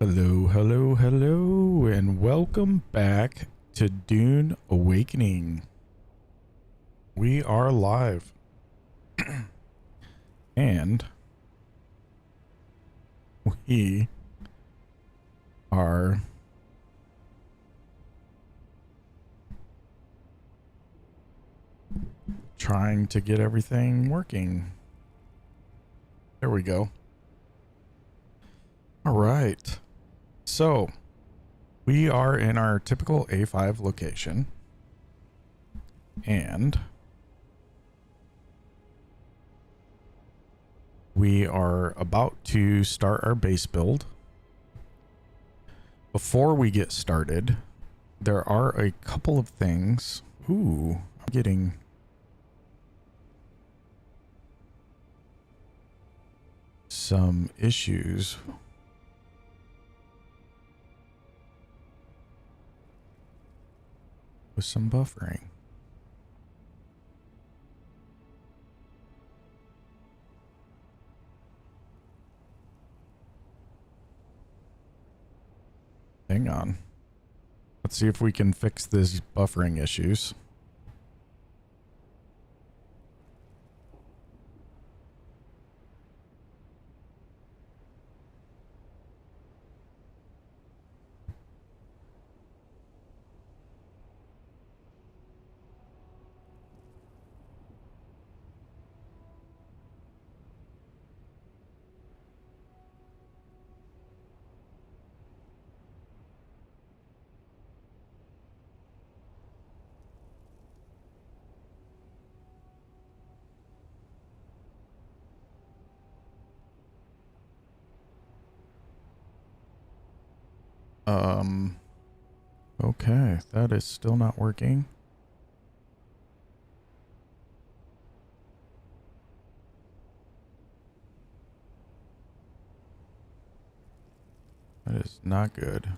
Hello, hello, hello, and welcome back to Dune Awakening. We are live, and we are trying to get everything working. There we go. All right. So, we are in our typical A5 location, and we are about to start our base build. Before we get started, there are a couple of things. Ooh, I'm getting some issues with some buffering. Hang on. Let's see if we can fix these buffering issues. Okay, that is still not working. That is not good.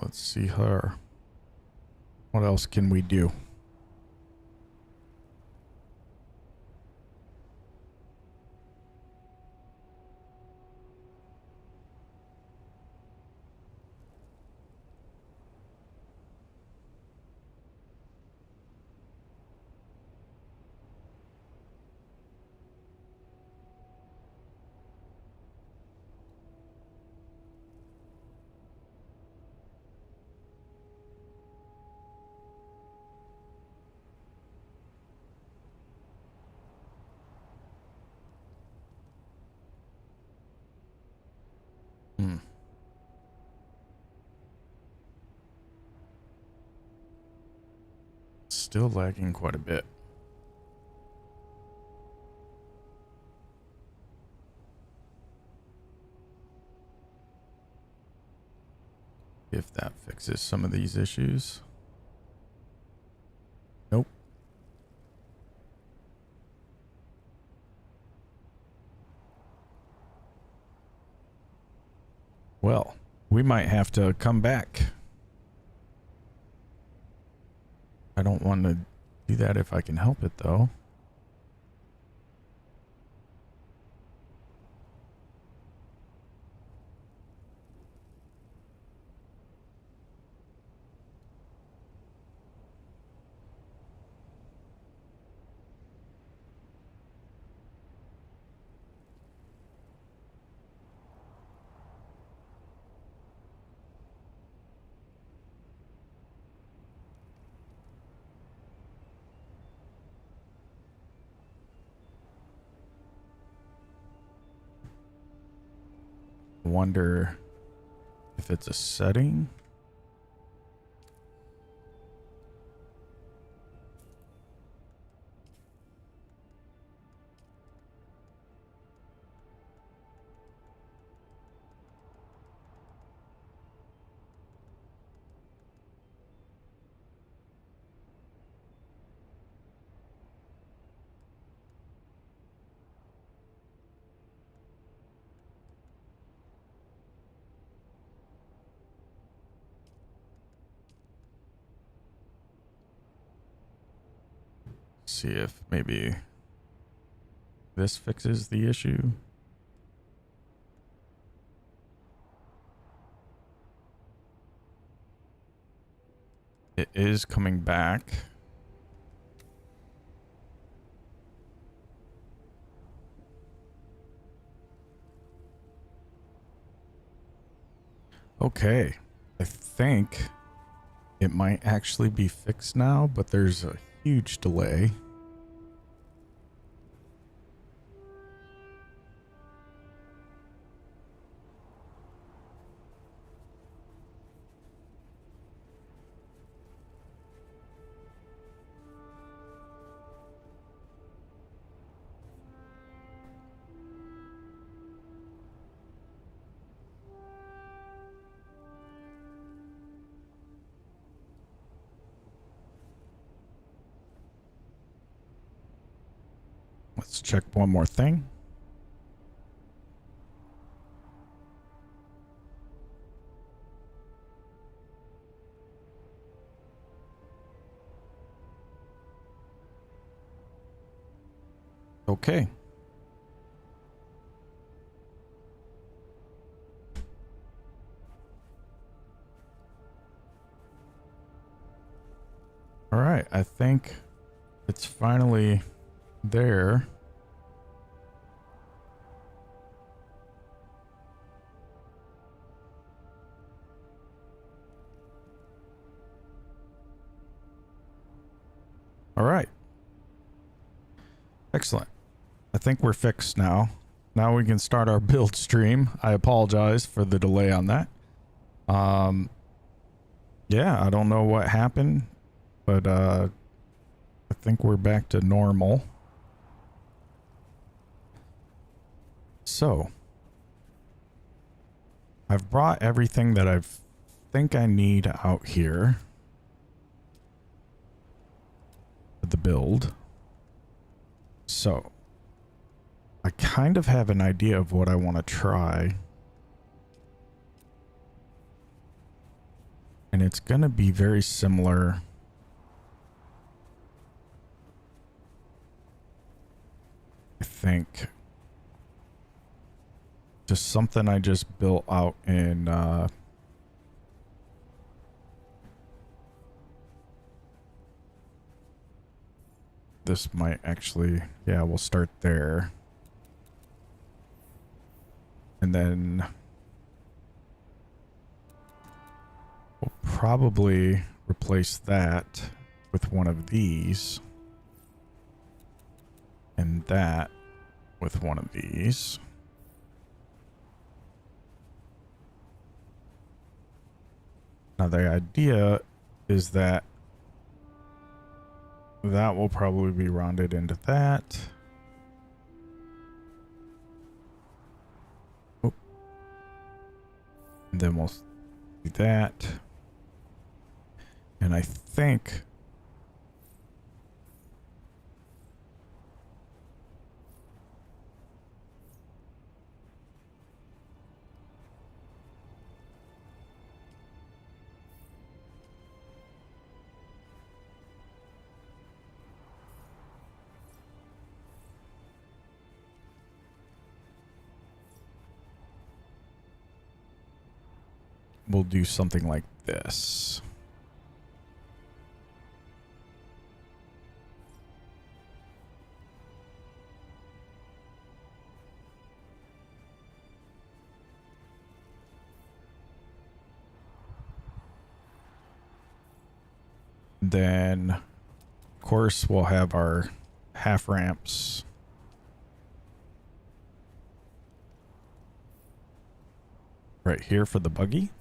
Let's see her. What else can we do? Hmm. Still lagging quite a bit. If that fixes some of these issues. Nope. Well, we might have to come back. I don't want to do that if I can help it, though. Wonder if it's a setting. See if maybe this fixes the issue. It is coming back. Okay. I think it might actually be fixed now, but there's a huge delay. Let's check one more thing. Okay. All right, I think it's finally there. All right. Excellent. I think we're fixed now. Now we can start our build stream. I apologize for the delay on that. Yeah, I don't know what happened, but I think we're back to normal. So, I've brought everything that I think I need out here for the build. So, I kind of have an idea of what I want to try. And it's going to be very similar. I think. Just something I just built out in this might actually, yeah, we'll start there. And then we'll probably replace that with one of these. And that with one of these. Now the idea is that that will probably be rounded into that. Oh. And then we'll do that. And I think we'll do something like this. Then, of course, we'll have our half ramps. Right here for the buggy.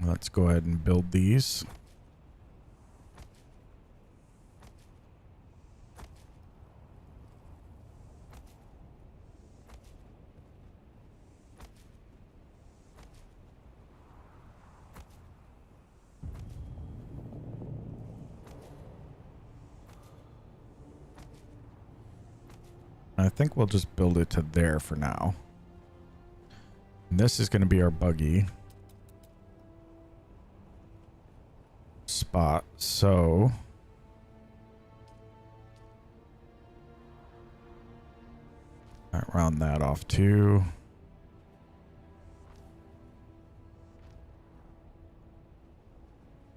Let's go ahead and build these. I think we'll just build it to there for now. And this is going to be our buggy spot. So I round that off too.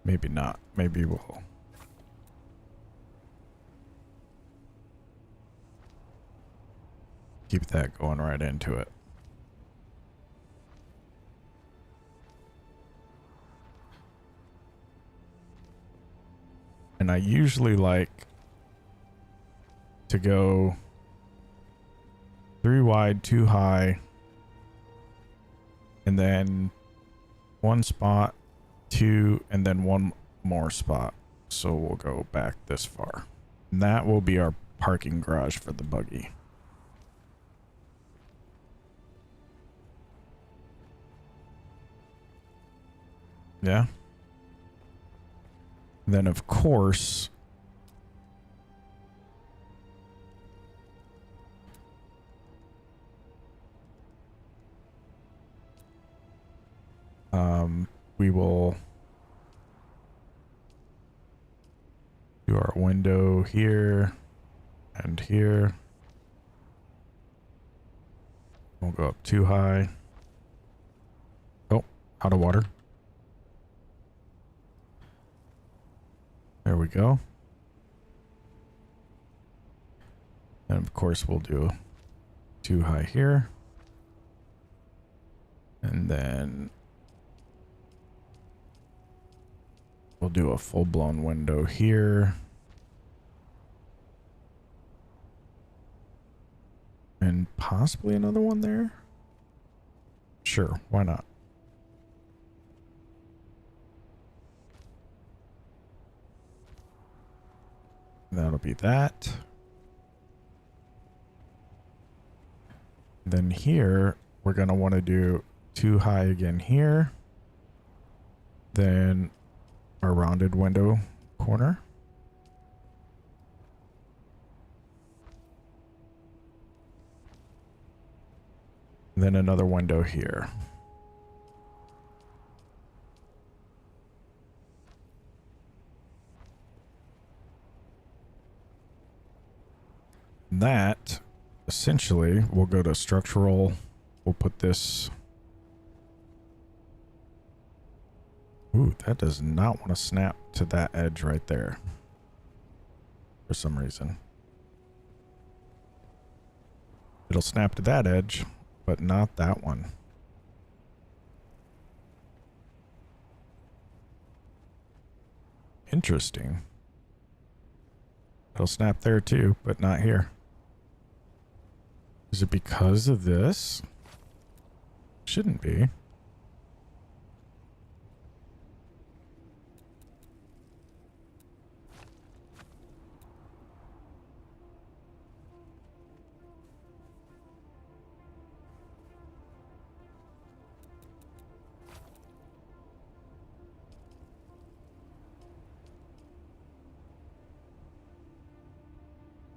Maybe not. Maybe we'll keep that going right into it. And I usually like to go 3 wide, 2 high, and then 1 spot, 2, and then 1 more spot. So we'll go back this far. And that will be our parking garage for the buggy. Yeah. Then of course we will do our window here and here. We'll go up 2 high. Oh, out of water. There we go. And of course we'll do 2 high here. And then we'll do a full-blown window here. And possibly another one there. Sure, why not? That'll be that. Then here, we're going to want to do 2 high again here. Then our rounded window corner. And then another window here. That essentially we'll go to structural. We'll put this. Ooh, that does not want to snap to that edge right there for some reason. It'll snap to that edge, but not that one. Interesting. It'll snap there too, but not here. Is it because of this? Shouldn't be.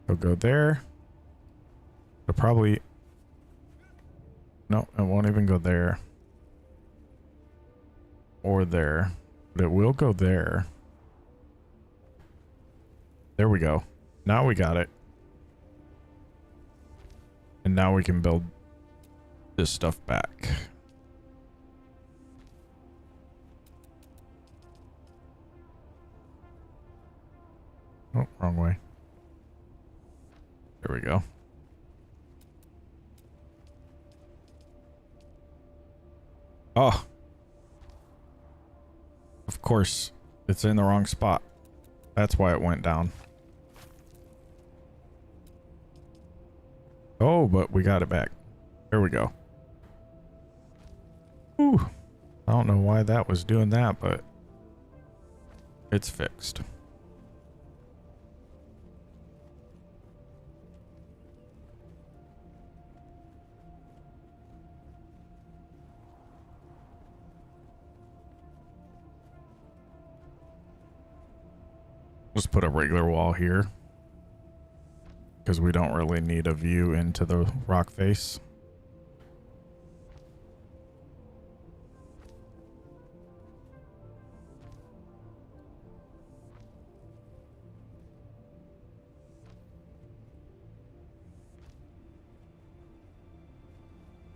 It'll go there. It'll probably... No, it won't even go there. Or there. But it will go there. There we go. Now we got it. And now we can build this stuff back. Oh, wrong way. There we go. Oh. Of course, it's in the wrong spot. That's why it went down. Oh, but we got it back. There we go. Ooh. I don't know why that was doing that, but it's fixed. Just put a regular wall here. because we don't really need a view into the rock face.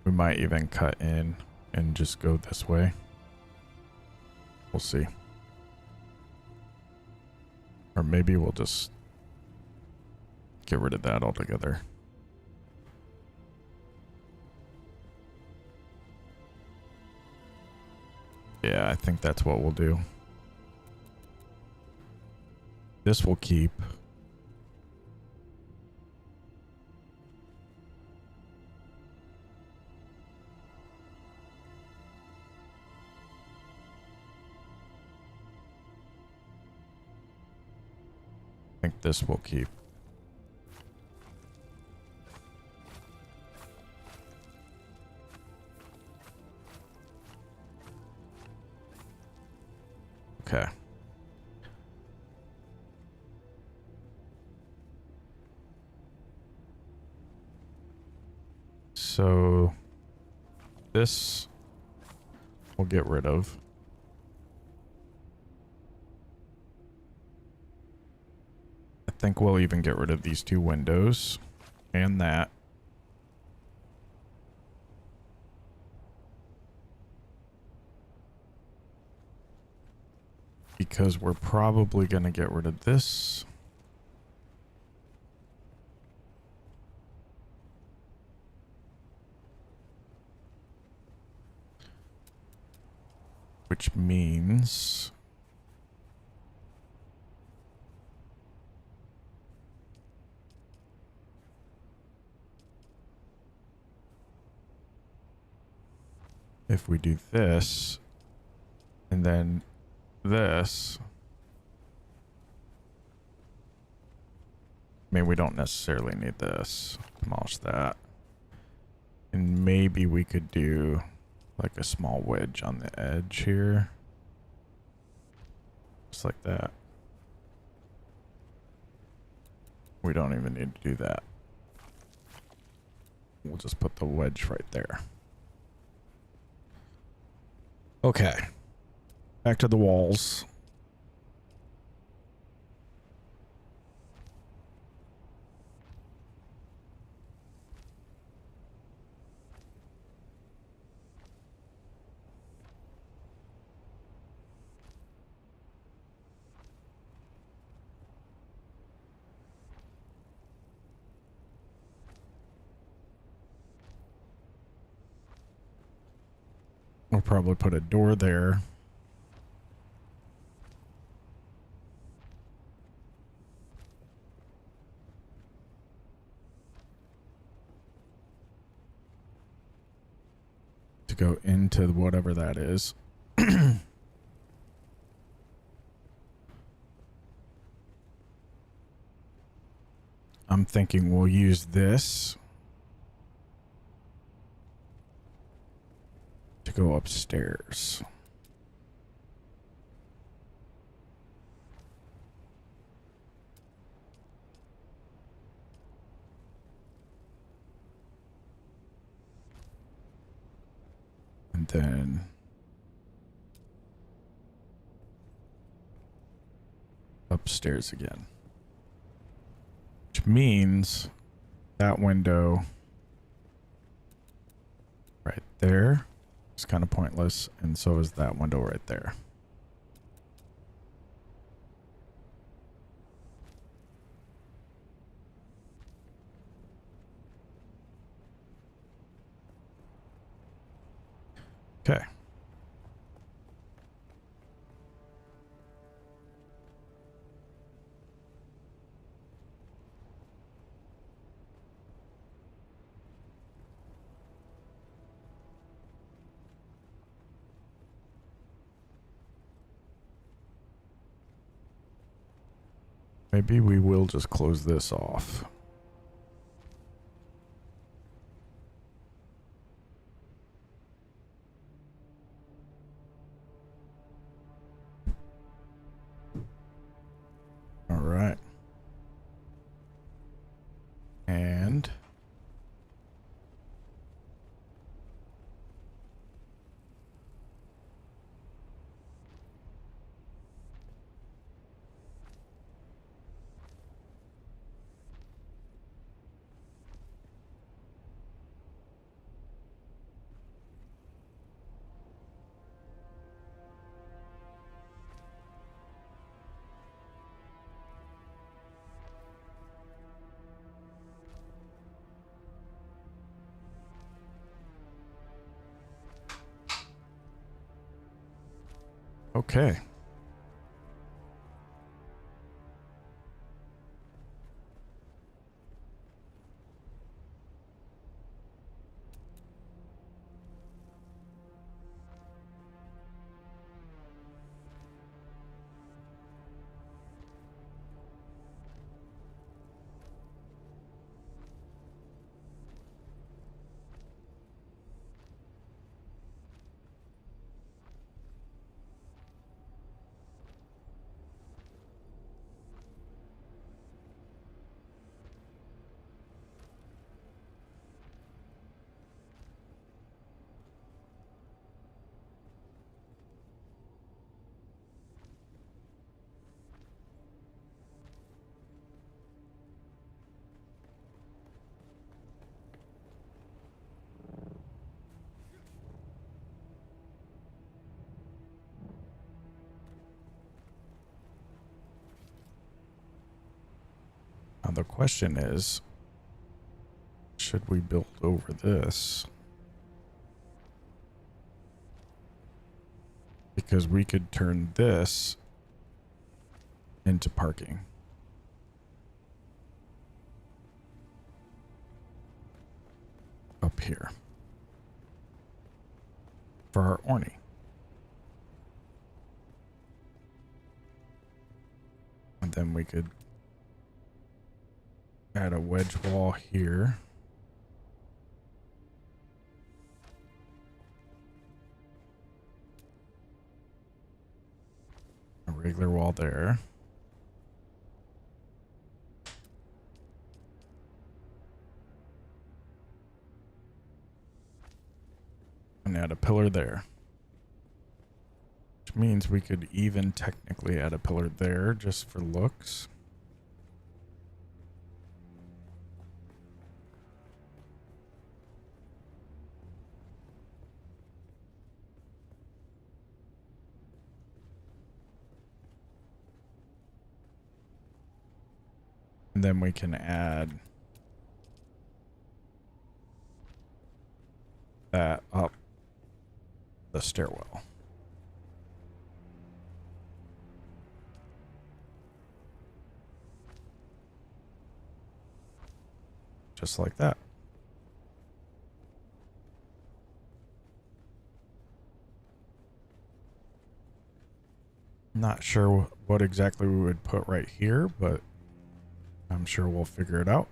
We might even cut in and just go this way. We'll see. Or maybe we'll just get rid of that altogether. Yeah, I think that's what we'll do. This will keep. I think this will keep. Okay. So this we'll get rid of. I think we'll even get rid of these two windows and that. Because we're probably going to get rid of this. Which means if we do this and then this, I mean, we don't necessarily need this. Demolish that. And maybe we could do like a small wedge on the edge here. Just like that. We don't even need to do that. We'll just put the wedge right there. Okay. Back to the walls. We'll probably put a door there. To go into whatever that is. I'm thinking we'll use this to go upstairs. And then upstairs again. Which means that window right there is kind of pointless, and so is that window right there. Okay. Maybe we will just close this off. All right. Okay. Now the question is, should we build over this? Because we could turn this into parking. Up here. For our Orny. And then we could add a wedge wall here. A regular wall there. And add a pillar there. Which means we could even technically add a pillar there just for looks. And then we can add that up the stairwell. Just like that. Not sure what exactly we would put right here, but I'm sure we'll figure it out.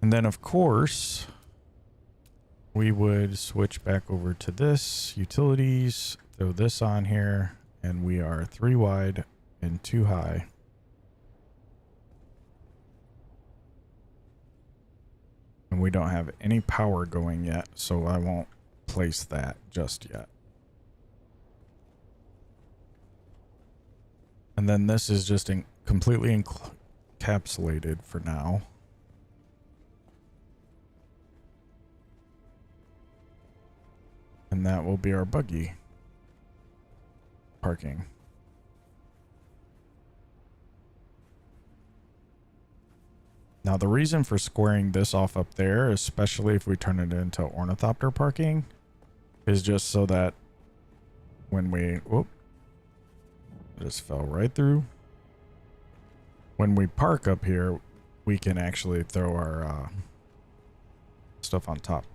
And then, of course, we would switch back over to this, utilities, throw this on here, and we are 3 wide and 2 high. And we don't have any power going yet, so I won't place that just yet. And then this is just completely encapsulated for now. And that will be our buggy parking. Now the reason for squaring this off up there, especially if we turn it into ornithopter parking, is just so that when we, whoop, just fell right through. When we park up here, we can actually throw our stuff on top.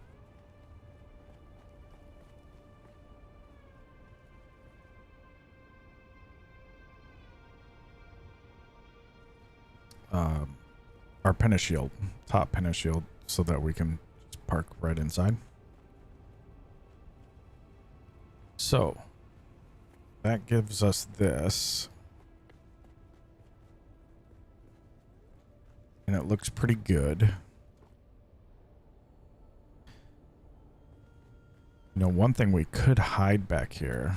Our pinna shield, top pinna shield, so that we can just park right inside. So that gives us this. And it looks pretty good. You know, one thing we could hide back here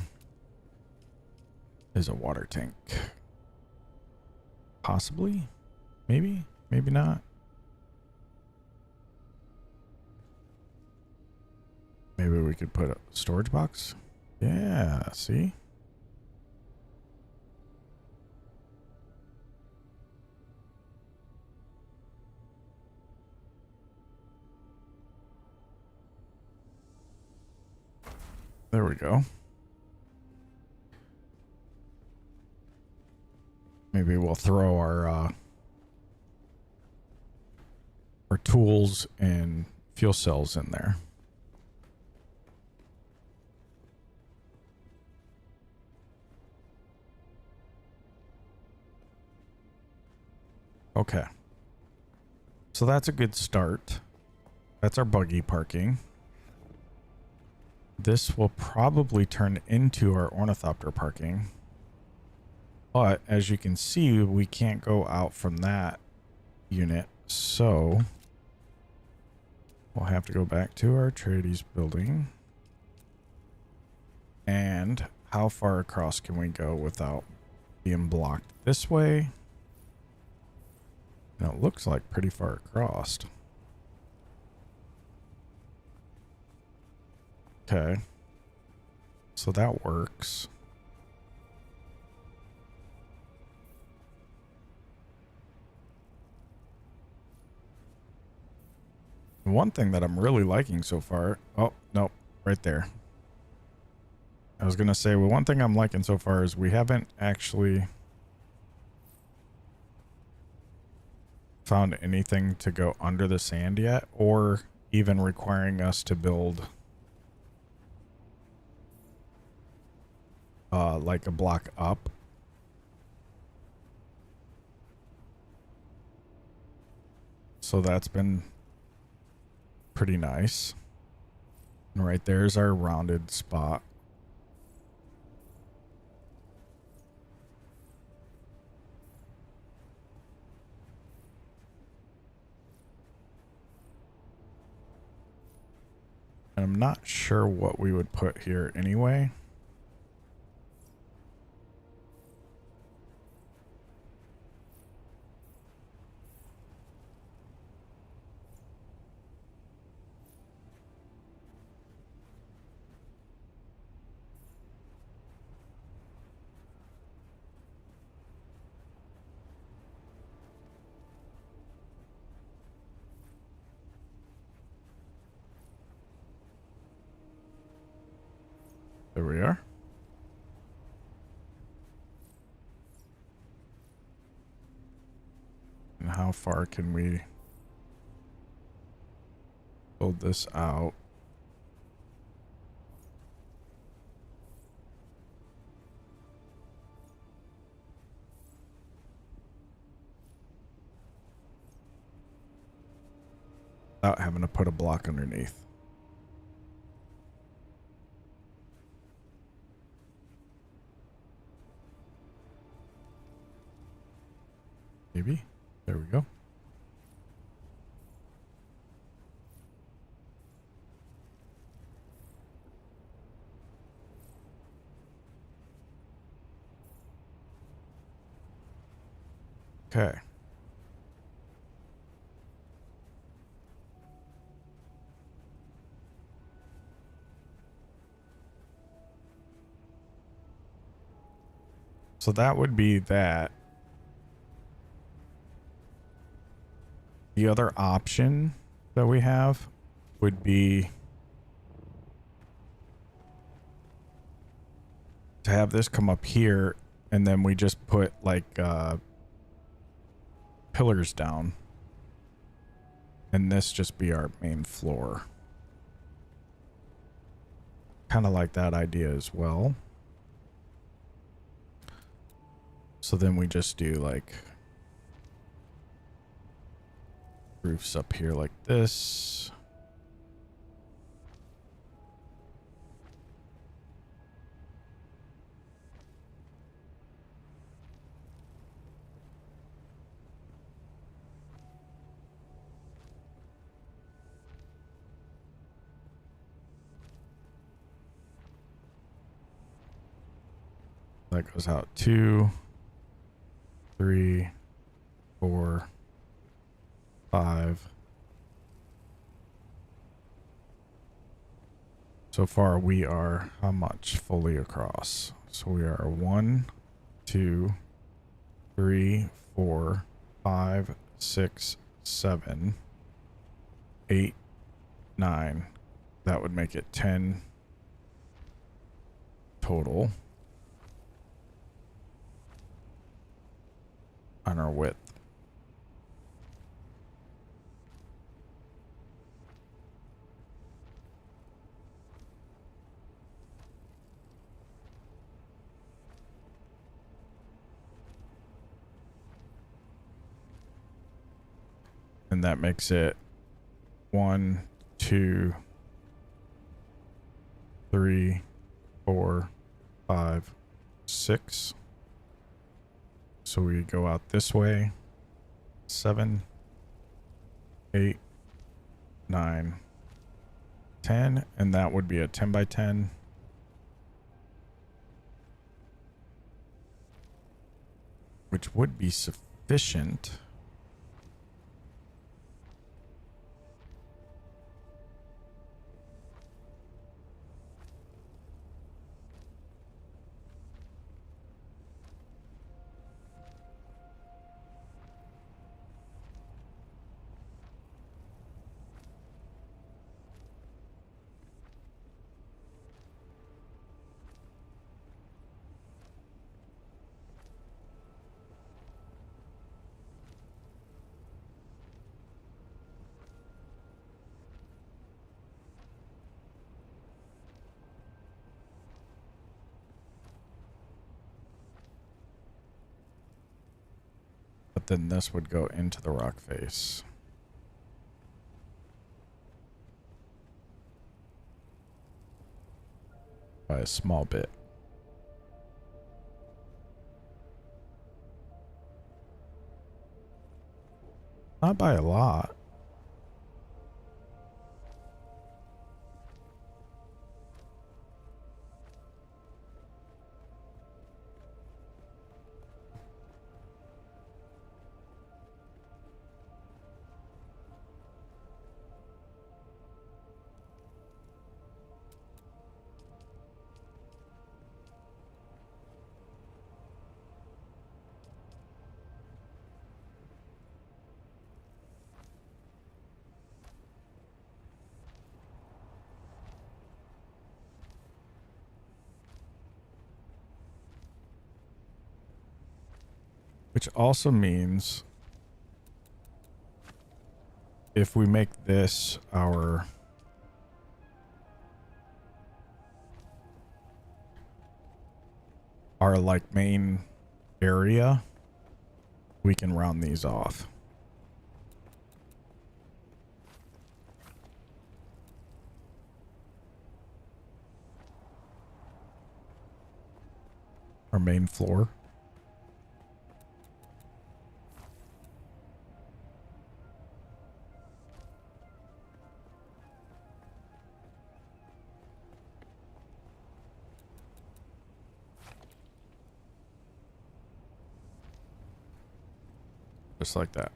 is a water tank. Possibly? Maybe? Maybe not. Maybe we could put a storage box. Yeah, see? There we go. maybe we'll throw our tools and fuel cells in there. Okay. So that's a good start. That's our buggy parking. This will probably turn into our ornithopter parking. But as you can see, we can't go out from that unit. So we'll have to go back to our Atreides building. And how far across can we go without being blocked? This way. Now it looks like pretty far across. Okay. So that works. One thing that I'm really liking so far. Oh, nope. Right there. I was going to say, well, one thing I'm liking so far is we haven't actually found anything to go under the sand yet, or even requiring us to build like a block up. So that's been pretty nice. And right there's our rounded spot. And I'm not sure what we would put here anyway. There we are. And how far can we build this out? Without having to put a block underneath. Maybe. There we go. Okay. So that would be that. The other option that we have would be to have this come up here, and then we just put like pillars down, and this just be our main floor. Kind of like that idea as well. So then we just do like roofs up here like this. That goes out 2, 3, 4, 5. So far we are how much fully across? So we are 1, 2, 3, 4, 5, 6, 7, 8, 9. That would make it 10 total. on our width. And that makes it 1, 2, 3, 4, 5, 6. So we go out this way. 7, 8, 9, 10, and that would be a 10 by 10. Which would be sufficient. But then this would go into the rock face. By a small bit. Not by a lot. Which also means if we make this our like main area, we can round these off. Our main floor. Just like that.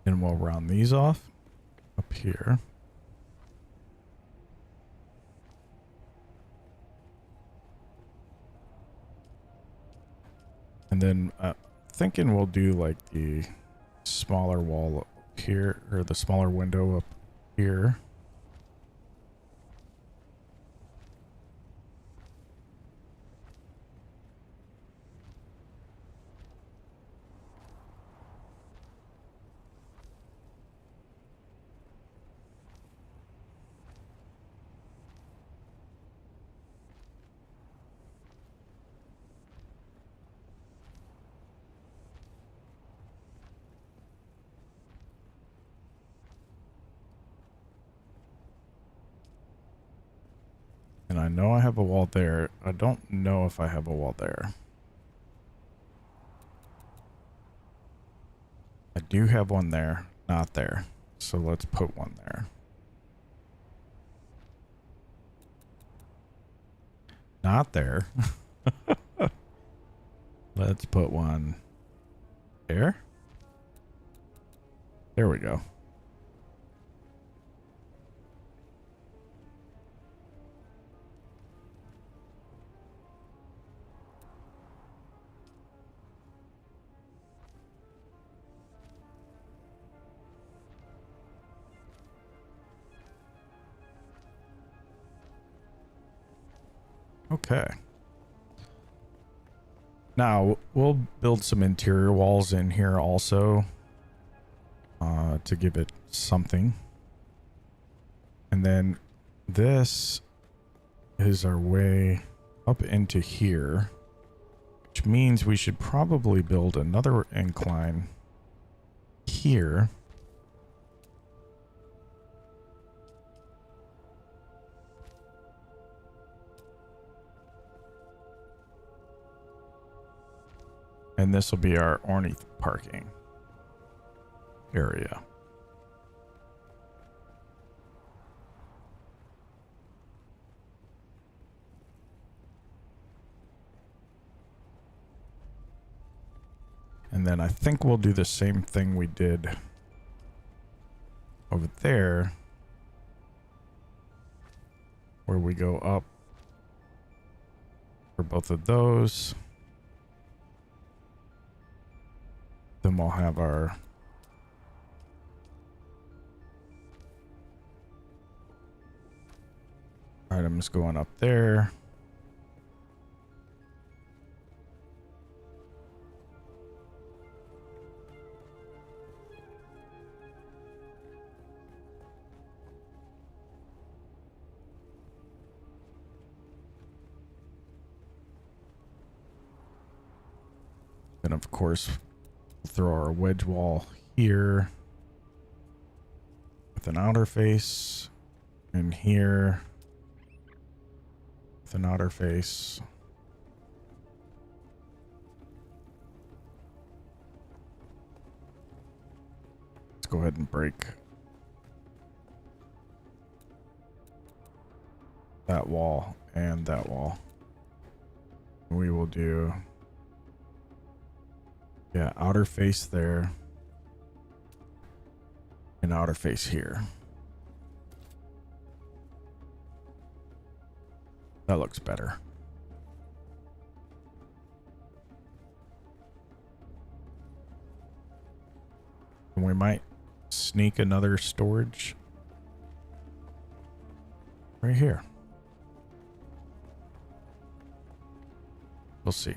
And we'll round these off up here. And then thinking we'll do like the smaller wall up here, or the smaller window up here. I know I have a wall there. I don't know if I have a wall there. I do have one there, not there. So let's put one there. Not there. Let's put one there. There we go. Okay. Now, we'll build some interior walls in here also to give it something. And then this is our way up into here, which means we should probably build another incline here. And this will be our ornith parking area. And then I think we'll do the same thing we did over there, where we go up for both of those. Then we'll have our items going up there. Then of course, we'll throw our wedge wall here with an outer face, and here with an outer face. Let's go ahead and break that wall and that wall. We will do, yeah, outer face there and outer face here. That looks better. And we might sneak another storage right here. We'll see.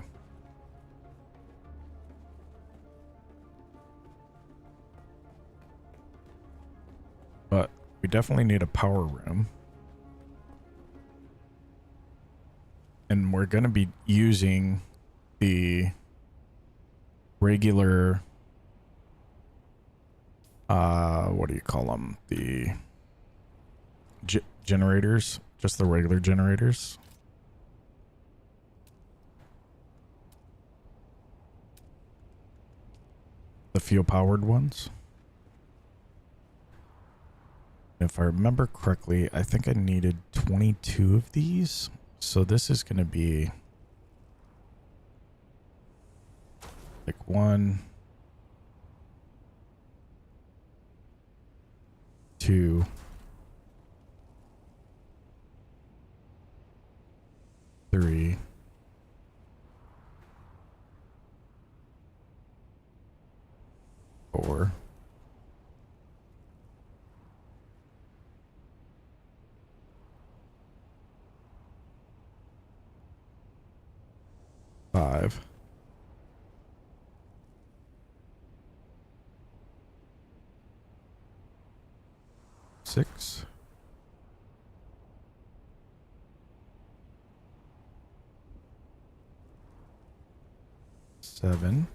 But we definitely need a power room. And we're going to be using the regular, what do you call them? The generators, just the regular generators. The fuel powered ones. If I remember correctly, I think I needed 22 of these. So this is going to be like 1, 2, 3, 4, 5, 6, 7,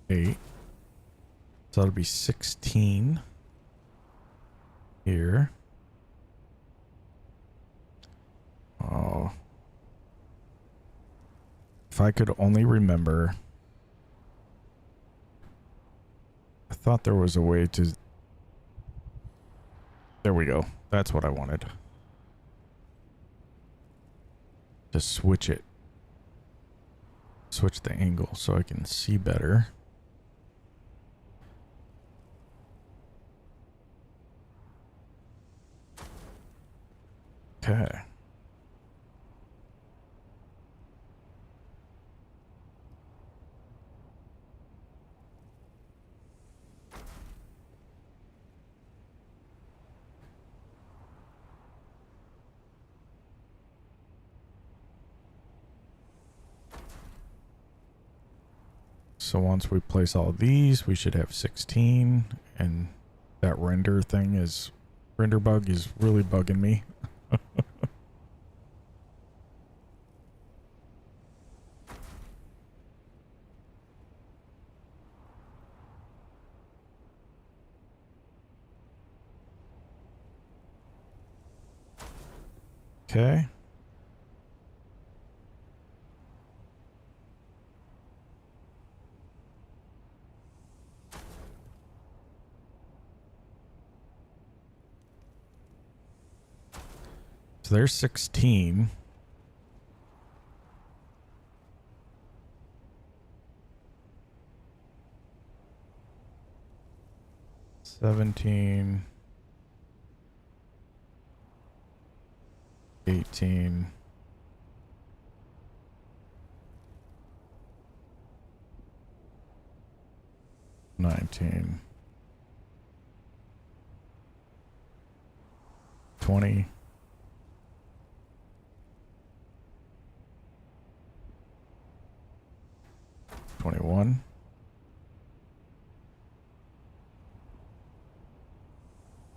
8, So that'll be 16 here. Oh. If I could only remember. I thought there was a way to... There we go. That's what I wanted. To switch it. Switch the angle so I can see better. Okay. So once we place all these, we should have 16, and that render bug is really bugging me. Okay. So there's 16. $17, 18, 19, 20, 21,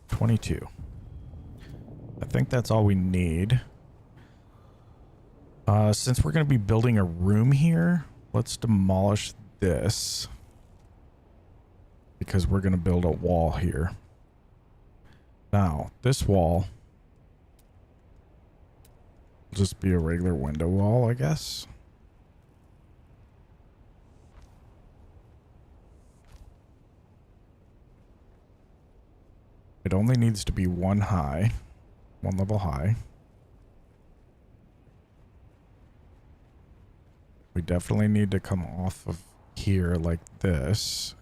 22. I think that's all we need. Since we're going to be building a room here, let's demolish this. Because we're going to build a wall here. Now, this wall will just be a regular window wall, I guess. It only needs to be one level high. We definitely need to come off of here like this.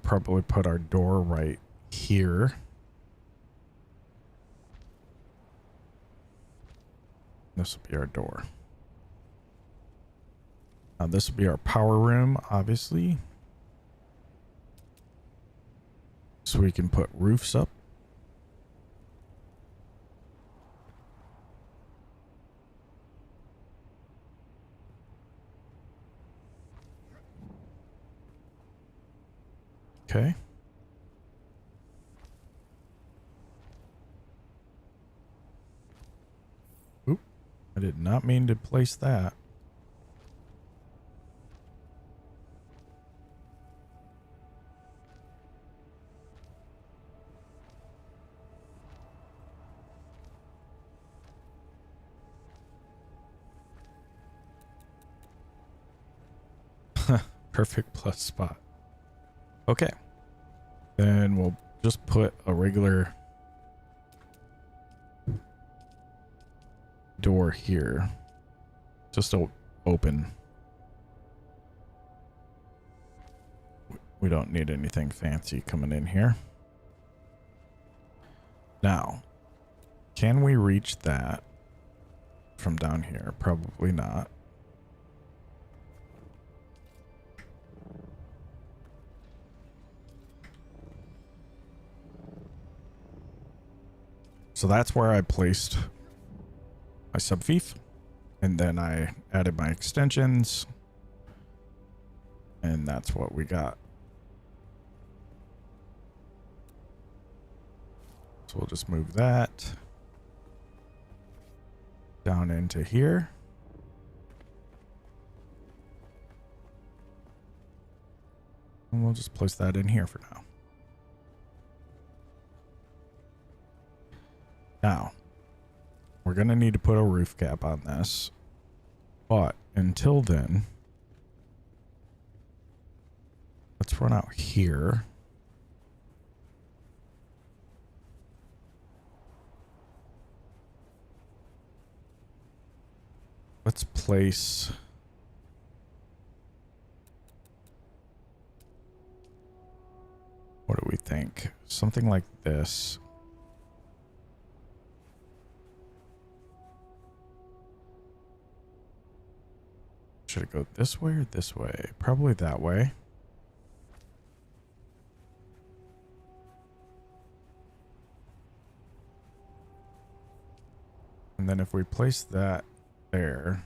Probably put our door right here. This will be our door. Now this will be our power room, obviously. So we can put roofs up. Okay. Oop. I did not mean to place that. Perfect plus spot. Okay. Then we'll just put a regular door here. Just to open. We don't need anything fancy coming in here. Now, can we reach that from down here? Probably not. So that's where I placed my subfief, and then I added my extensions, and that's what we got. So we'll just move that down into here. And we'll just place that in here for now. Now, we're going to need to put a roof cap on this. But until then, let's run out here. Let's place... What do we think? Something like this. Should it go this way or this way? Probably that way. And then if we place that there...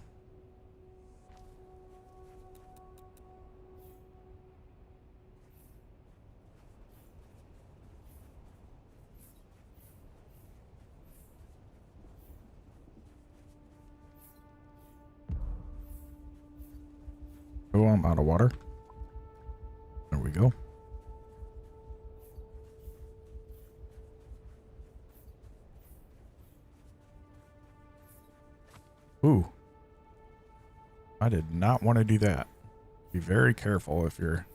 Oh, I'm out of water. There we go. Ooh. I did not want to do that. Be very careful if you're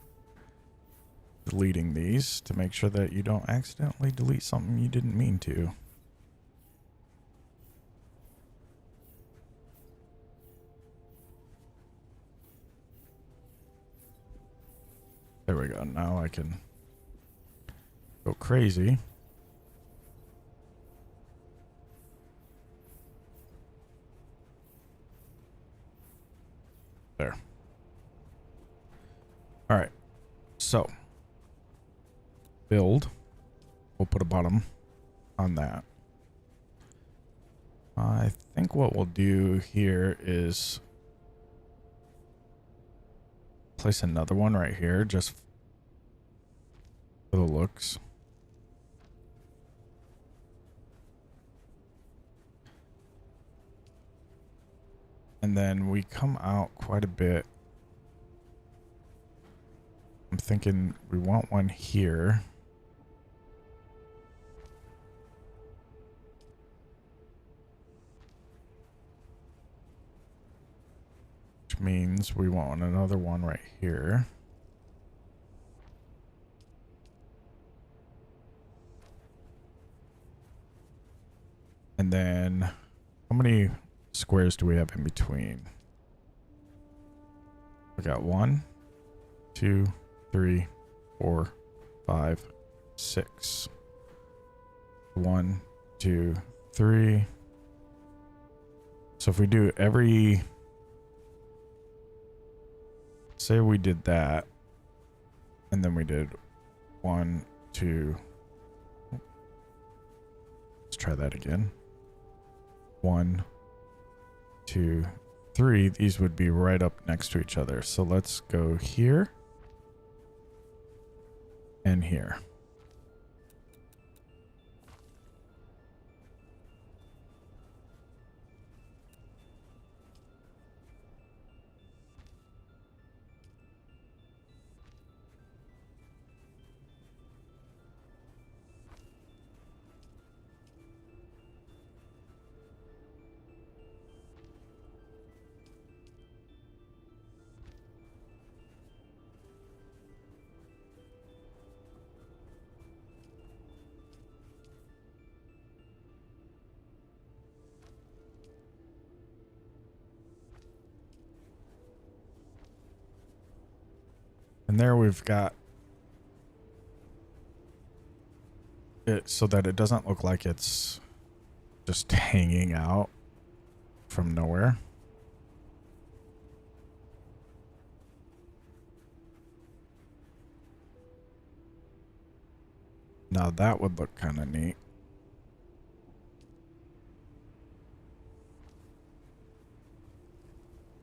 deleting these to make sure that you don't accidentally delete something you didn't mean to. There we go. Now I can go crazy. There. All right. So, build. We'll put a bottom on that. I think what we'll do here is place another one right here just for the looks. And then we come out quite a bit. I'm thinking we want one here. Which means we want another one right here. And then how many squares do we have in between? We got 1, 2, 3, 4, 5, 6. 1, 2, 3. So if we do every... Say we did that, and then we did 1, 2. Let's try that again. 1, 2, 3. These would be right up next to each other. So let's go here and here. And there we've got it so that it doesn't look like it's just hanging out from nowhere. Now that would look kind of neat.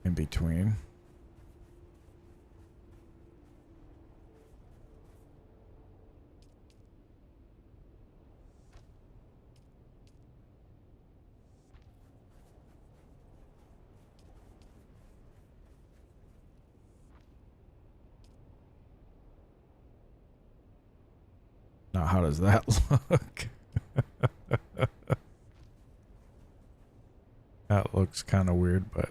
In between. Now, how does that look? That looks kind of weird, but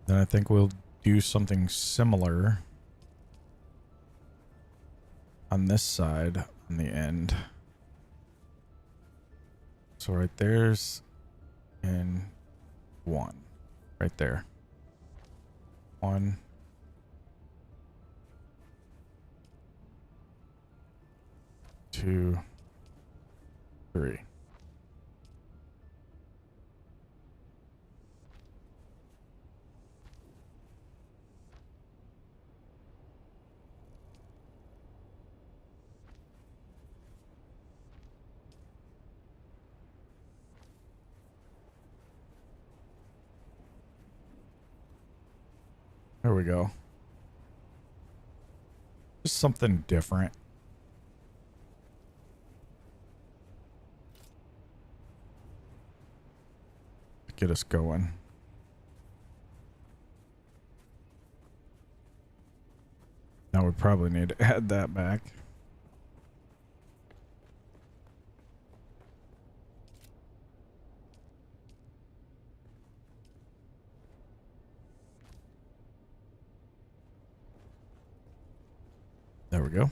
then I think we'll do something similar on this side on the end. So right there's in one right there. 1, 2, 3. There we go. Just something different. Get us going. Now we probably need to add that back. There we go.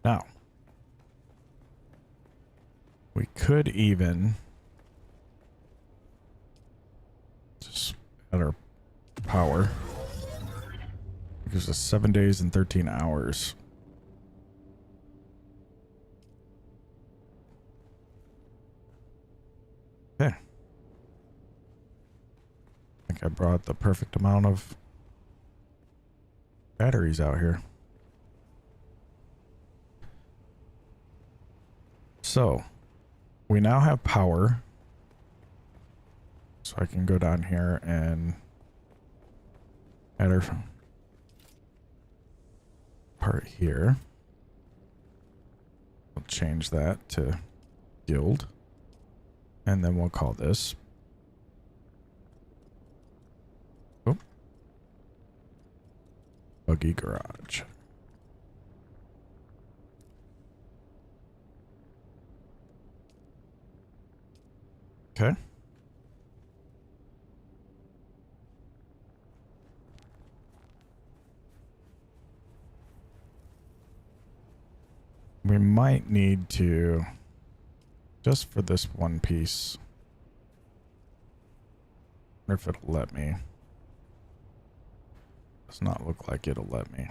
Now, we could even just add our power. It gives us 7 days and 13 hours. Okay. I think I brought the perfect amount of batteries out here. So, we now have power. So I can go down here and add our part here. We'll change that to guild. And then we'll call this. Oh. Buggy garage. Okay. We might need to, just for this one piece, I wonder if it'll let me. Does not look like it'll let me.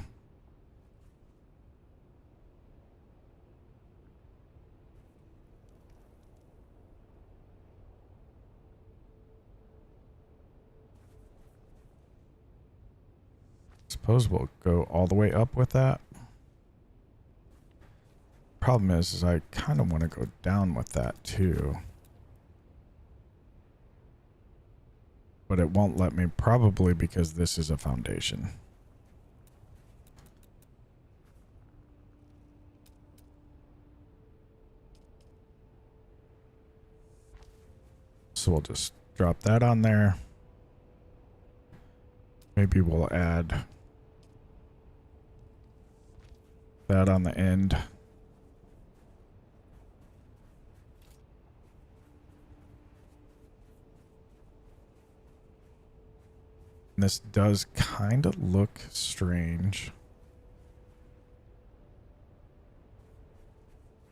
Suppose we'll go all the way up with that. Problem is I kind of want to go down with that too. But it won't let me, probably because this is a foundation. So we'll just drop that on there. Maybe we'll add that on the end. And this does kind of look strange.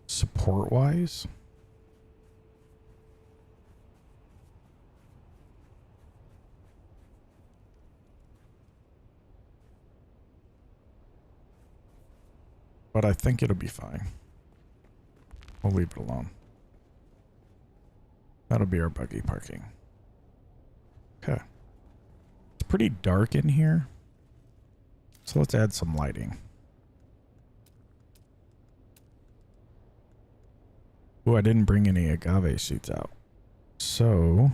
Support-wise. But I think it'll be fine. We'll leave it alone. That'll be our buggy parking. Okay. It's pretty dark in here. So let's add some lighting. Oh, I didn't bring any agave seeds out. So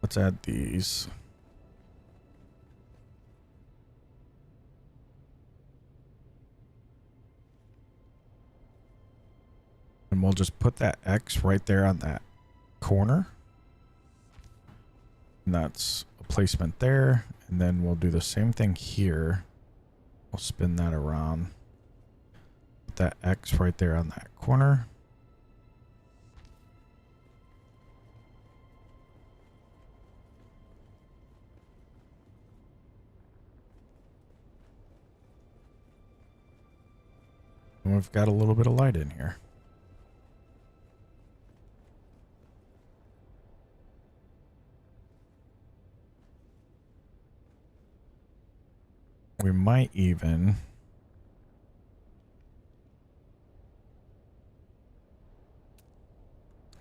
let's add these. And we'll just put that X right there on that corner. And that's a placement there. And then we'll do the same thing here. We'll spin that around. Put that X right there on that corner. And we've got a little bit of light in here. We might even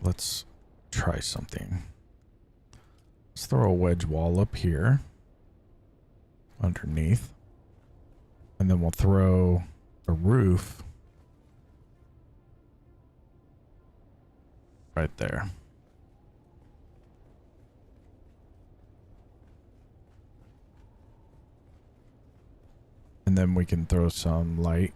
let's try something. Let's throw a wedge wall up here underneath. And then we'll throw a roof right there. And then we can throw some light.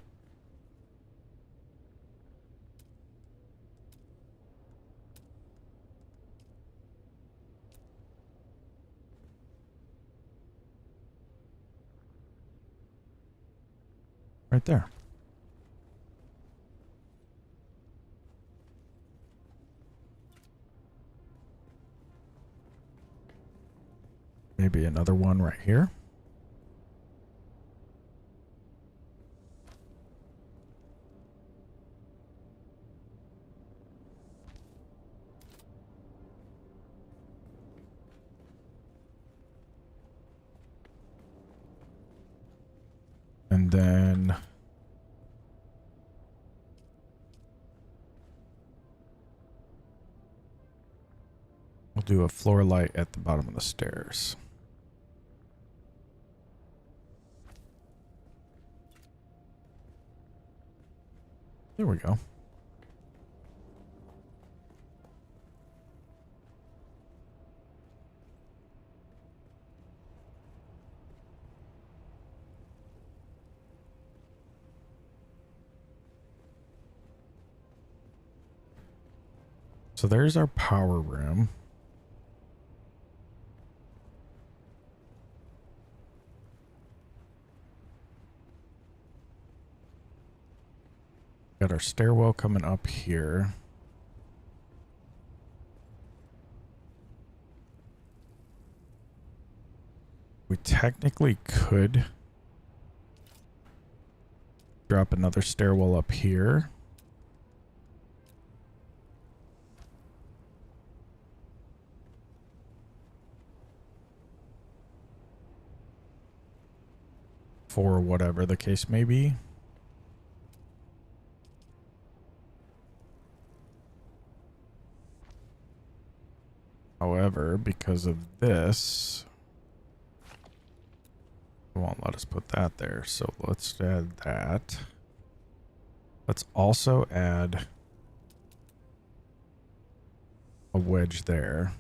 Right there. Maybe another one right here. And then we'll do a floor light at the bottom of the stairs. There we go. So there's our power room. Got our stairwell coming up here. We technically could drop another stairwell up here. For whatever the case may be. However, because of this, it won't let us put that there. So let's add that. Let's also add a wedge there.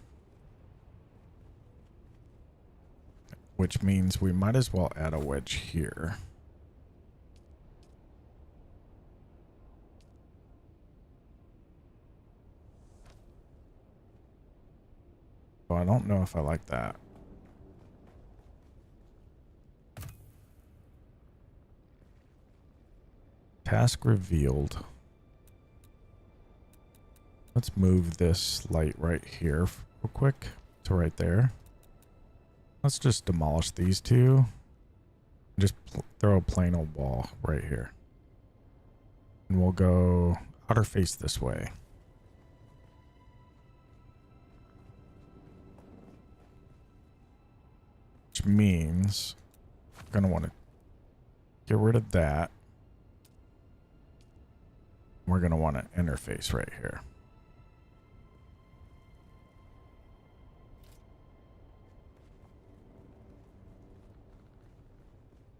Which means we might as well add a wedge here. Well, I don't know if I like that. Task revealed. Let's move this light right here real quick to right there. Let's just demolish these two. Just throw a plain old wall right here. And we'll go outer face this way. Which means I'm going to want to get rid of that. We're going to want to interface right here.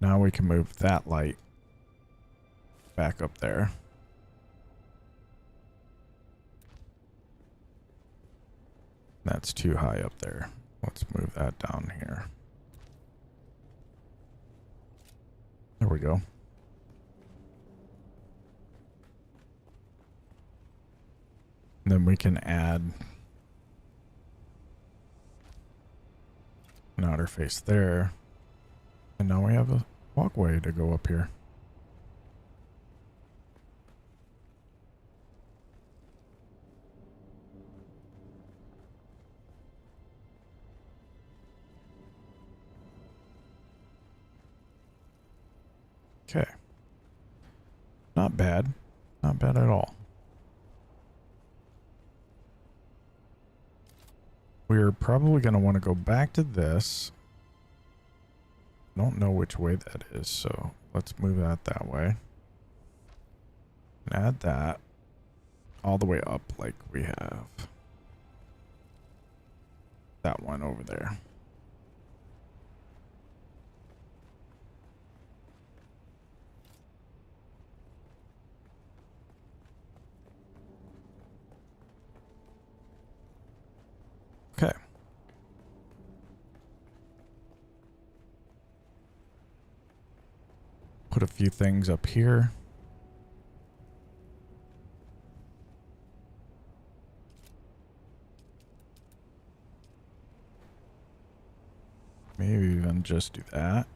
Now we can move that light back up there. That's too high up there. Let's move that down here. There we go. And then we can add an outer face there. And now we have a walkway to go up here. Okay. Not bad. Not bad at all. We're probably going to want to go back to this. I don't know which way that is, so let's move that way. And add that all the way up like we have that one over there. Okay. Put a few things up here. Maybe even just do that.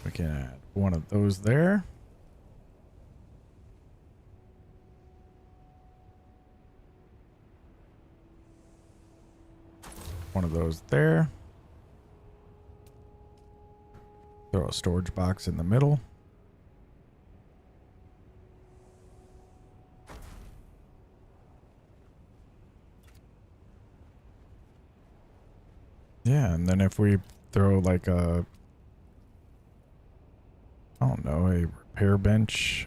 We can add one of those there. One of those there. Throw a storage box in the middle. Yeah, and then if we throw like a, I don't know, a repair bench.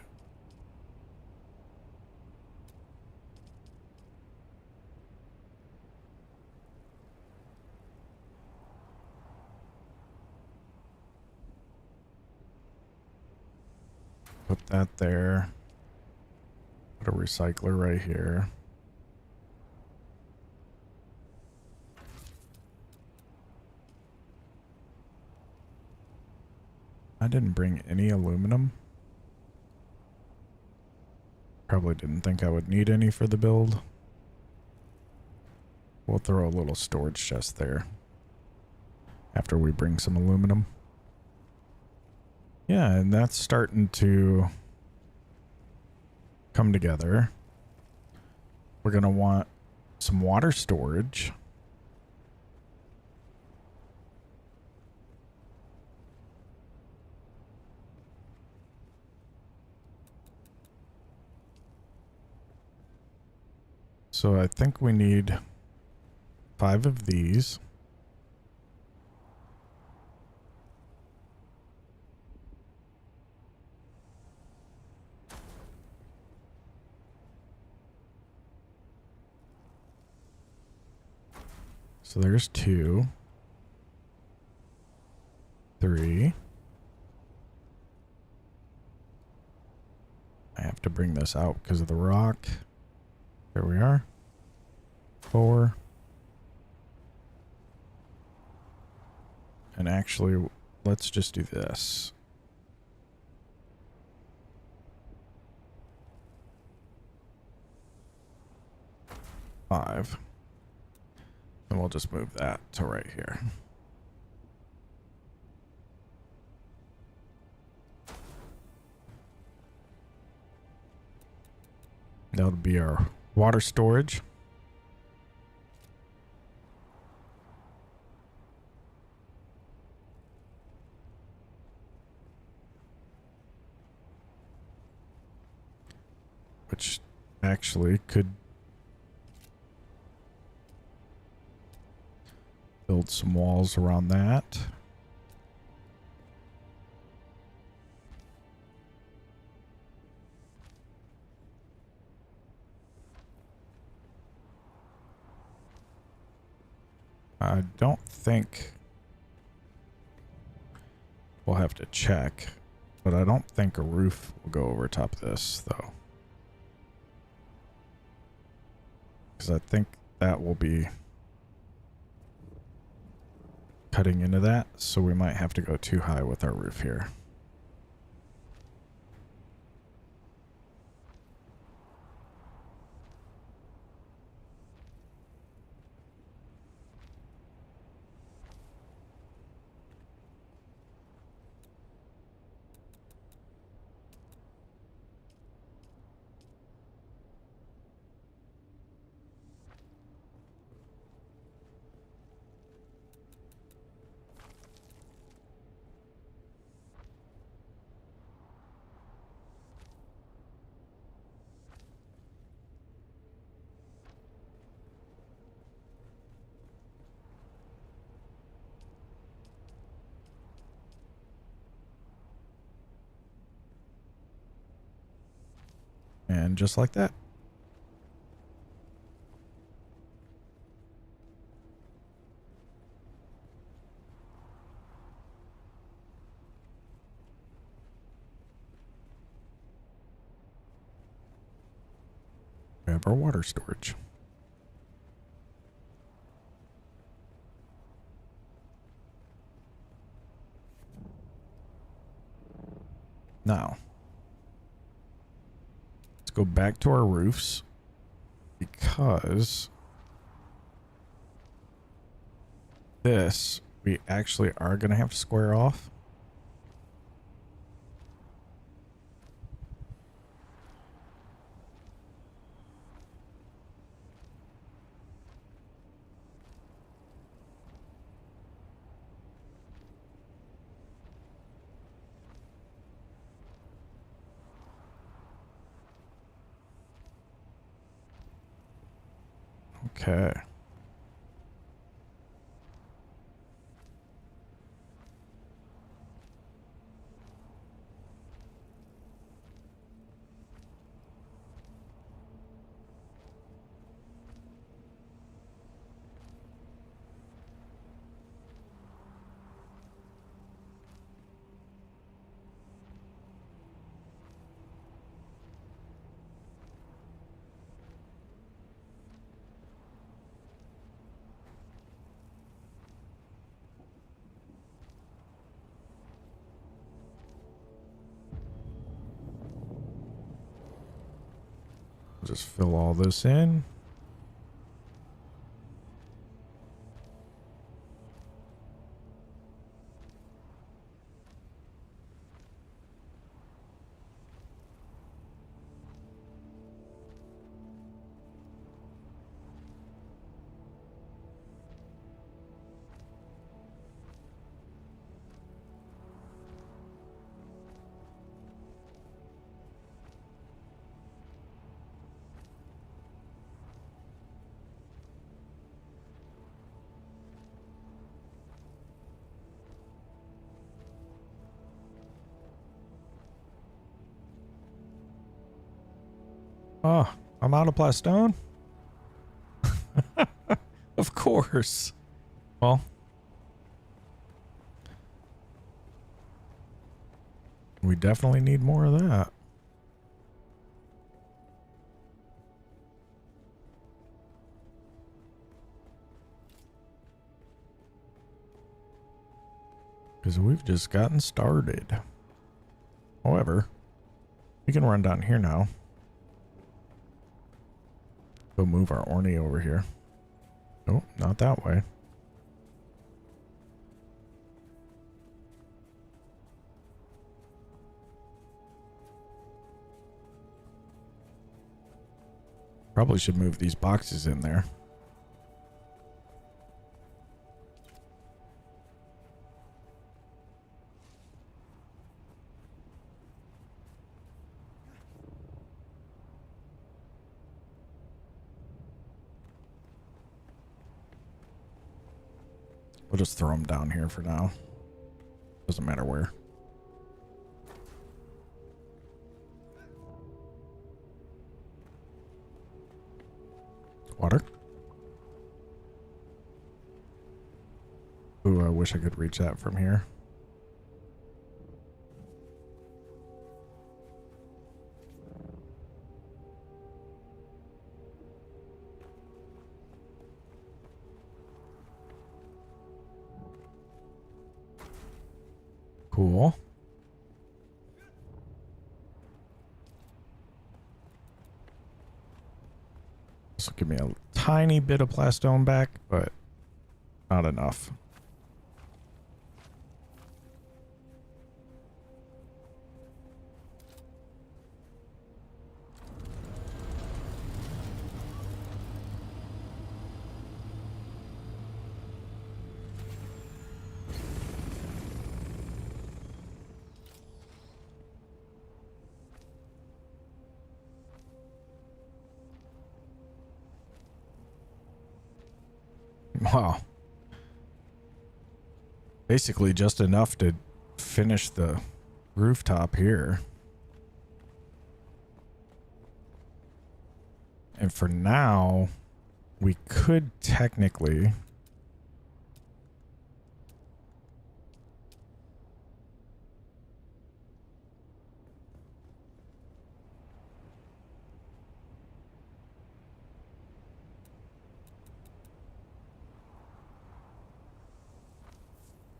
Put that there. Put a recycler right here. I didn't bring any aluminum. Probably didn't think I would need any for the build. We'll throw a little storage chest there after we bring some aluminum. Yeah, and that's starting to come together. We're going to want some water storage. So I think we need 5 of these. So there's 2, 3. I have to bring this out because of the rock. There we are. 4. And actually, let's just do this. 5. And we'll just move that to right here. That'll be our water storage. which actually could build some walls around that. I don't think we'll have to check, but I don't think a roof will go over top of this though. Because I think that will be cutting into that, so we might have to go too high with our roof here. And just like that. We have our water storage. Now, let's go back to our roofs because this we actually are going to have to square off. Okay. Just fill all this in. Oh, I'm out of plastone? Of course. Well, we definitely need more of that. Because we've just gotten started. However, we can run down here now. Go move our Orny over here. Nope, not that way. Probably should move these boxes in there. We'll just throw them down here for now. Doesn't matter where. Water. Ooh, I wish I could reach that from here. Cool. This will give me a tiny bit of plastone back, but not enough. Wow. Basically just enough to finish the rooftop here. And for now, we could technically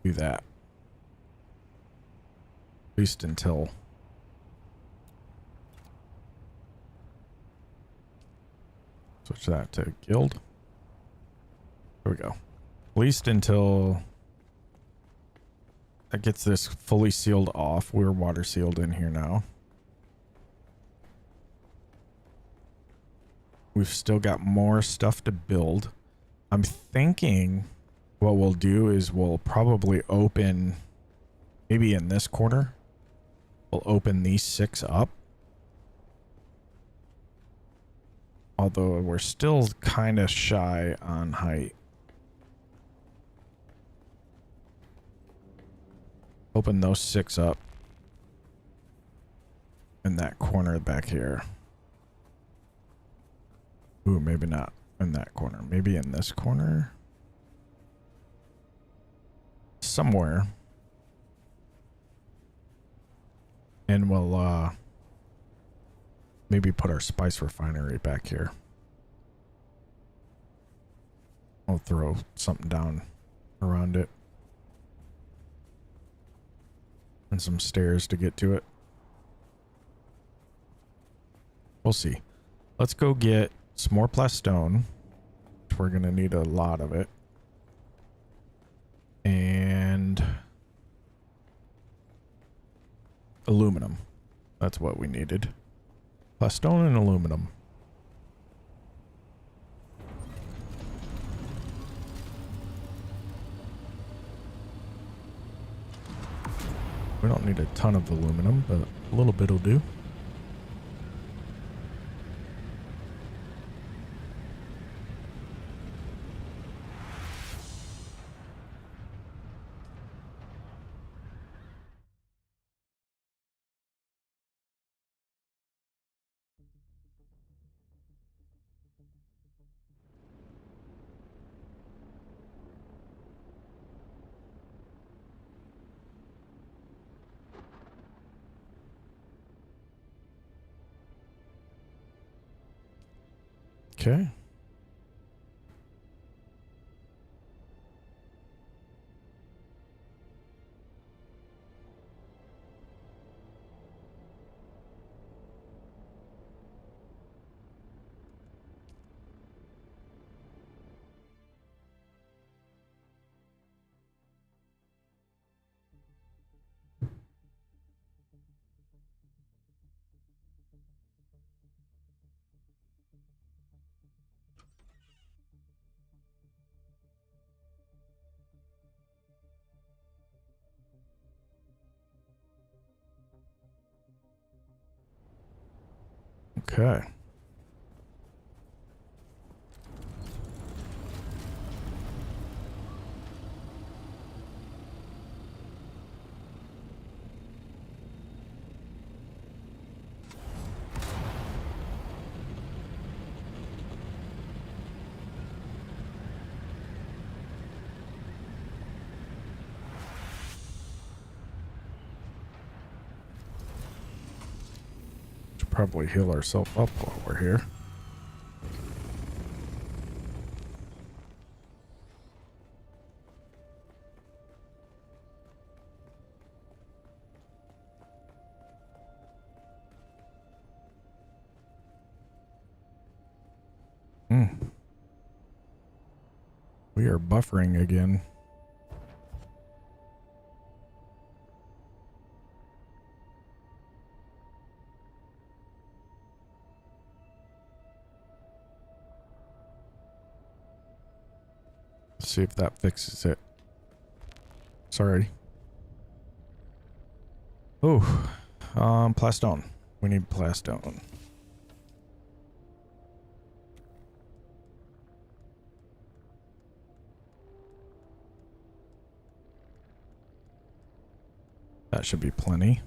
do that. At least until switch that to guild. There we go. At least until that gets this fully sealed off. We're water sealed in here now. We've still got more stuff to build. I'm thinking what we'll do is we'll probably open, maybe in this corner, we'll open these 6 up. Although we're still kind of shy on height. Open those 6 up in that corner back here. Ooh, maybe not in that corner. Maybe in this corner. Somewhere. And we'll maybe put our spice refinery back here. I'll throw something down around it. And some stairs to get to it. We'll see. Let's go get some more plastone. We're going to need a lot of it. And aluminum. That's what we needed. Plastone and aluminum. We don't need a ton of aluminum, but a little bit will do. Okay. Okay. probably heal ourselves up while we're here. We are buffering again. Let's see if that fixes it. Sorry. Oh, plastone. We need plastone. That should be plenty.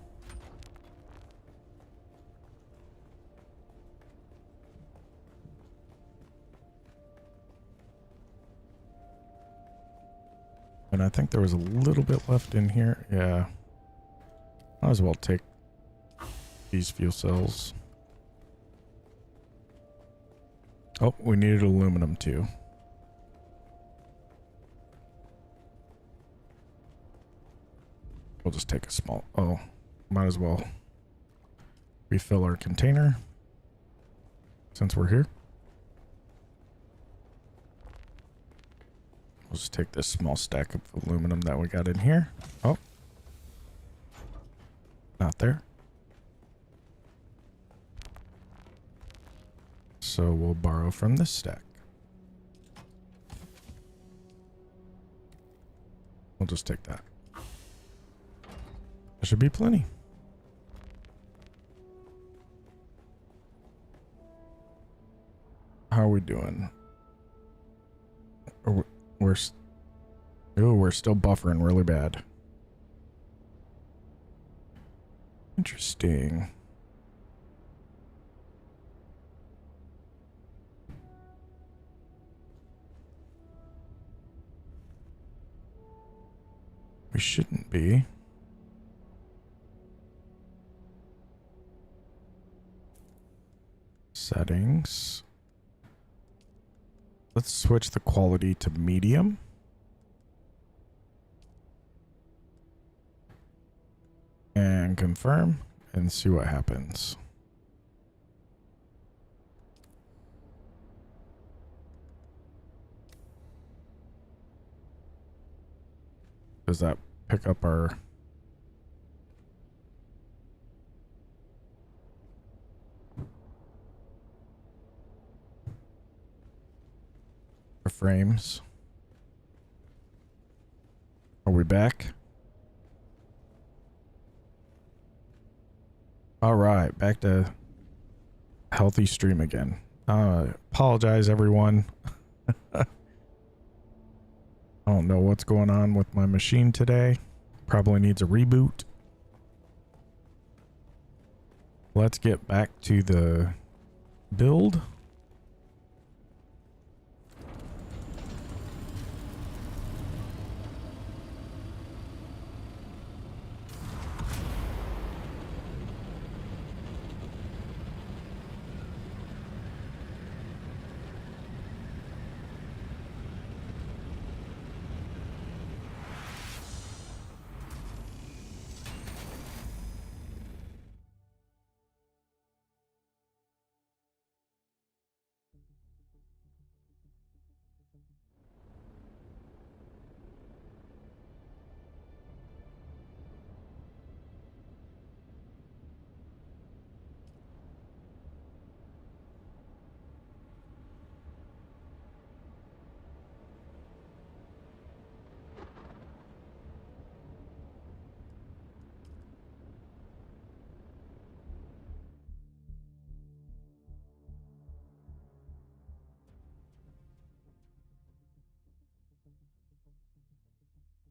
And I think there was a little bit left in here. Yeah. Might as well take these fuel cells. Oh, we needed aluminum too. We'll just take a small... Oh, might as well refill our container since we're here. We'll just take this small stack of aluminum that we got in here. Oh. Not there. So we'll borrow from this stack. We'll just take that. There should be plenty. How are we doing? We're still buffering really bad. Interesting. We shouldn't be. Settings. Let's switch the quality to medium. And confirm and see what happens. Does that pick up our frames? Are we back? All right, back to healthy stream again. Apologize, everyone. I don't know what's going on with my machine today. Probably needs a reboot. Let's get back to the build.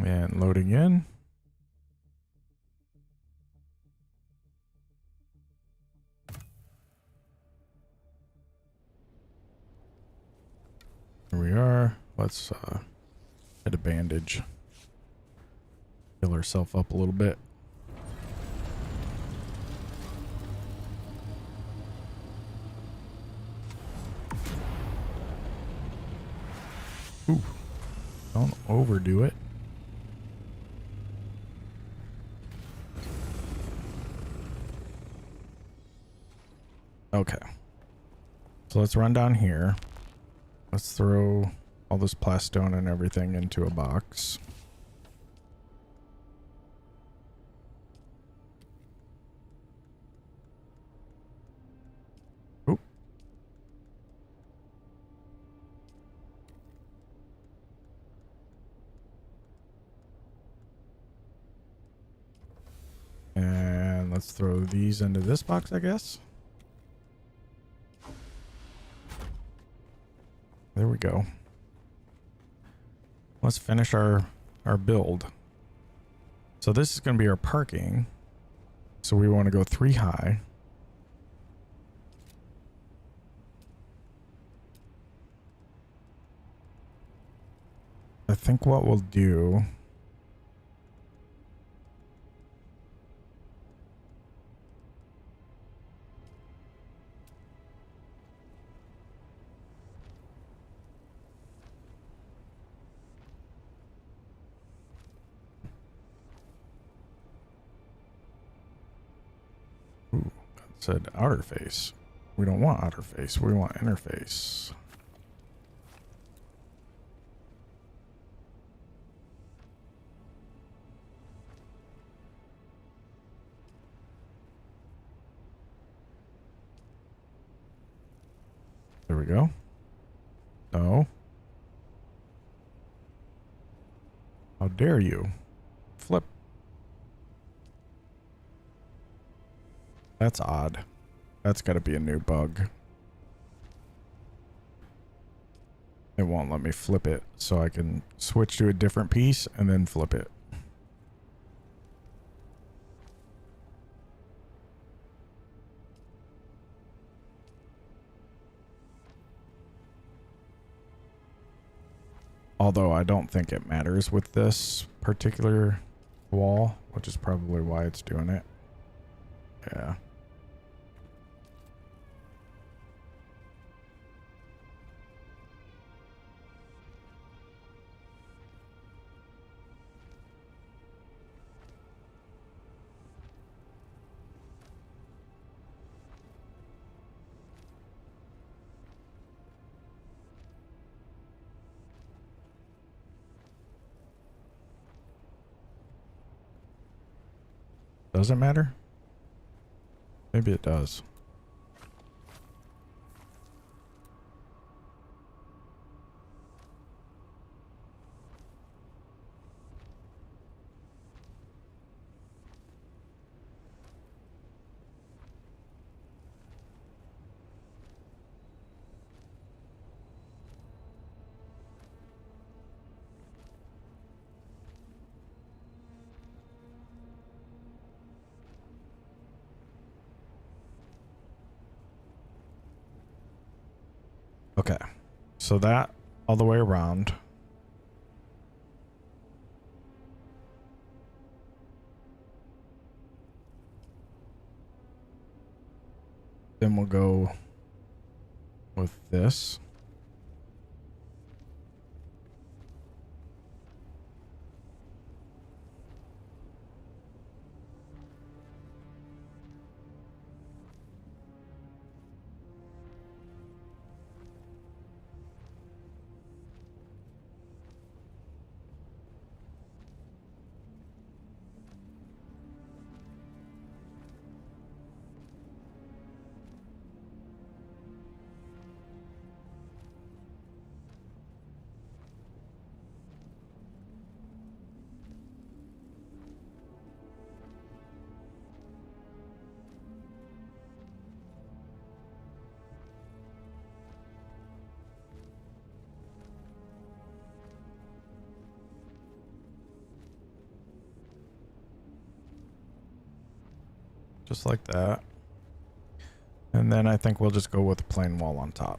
And loading in. Here we are. Let's get a bandage. Heal ourselves up a little bit. Don't overdo it. Okay. So let's run down here. Let's throw all this plastone and everything into a box. Oop. And let's throw these into this box, I guess. There we go. Let's finish our build. So this is going to be our parking. So we want to go 3 high. I think what we'll do... Ooh, that said outer face. We don't want outer face. We want interface. There we go. No. How dare you? Flip. That's odd. That's got to be a new bug. It won't let me flip it, so I can switch to a different piece and then flip it. Although I don't think it matters with this particular wall, which is probably why it's doing it. Yeah. Does it matter? Maybe it does. Okay, so that all the way around. Then we'll go with this. Just like that. And then I think we'll just go with a plain wall on top.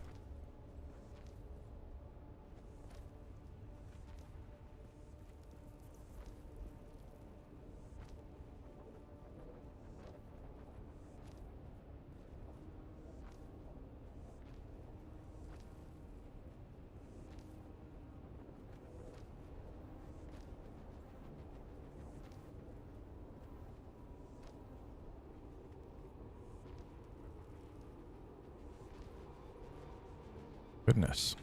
Goodness.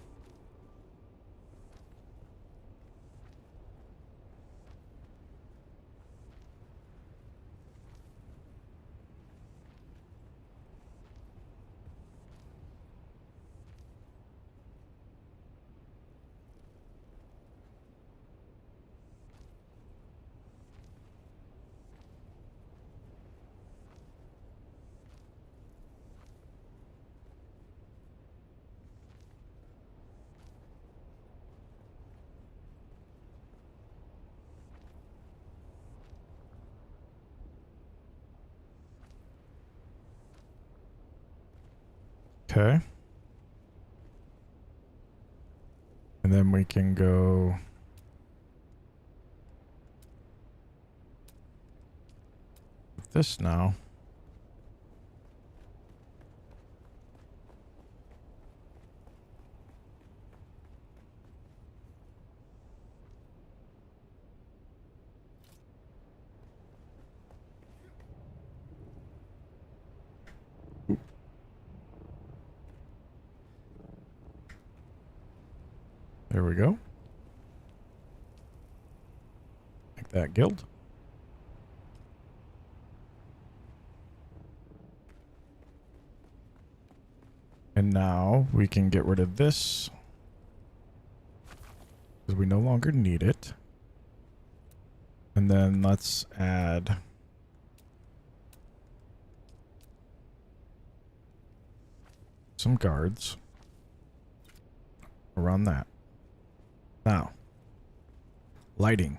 Okay. And then we can go with this now. There we go. Like that, guild. And now we can get rid of this because we no longer need it. And then let's add some guards around that. Now, lighting.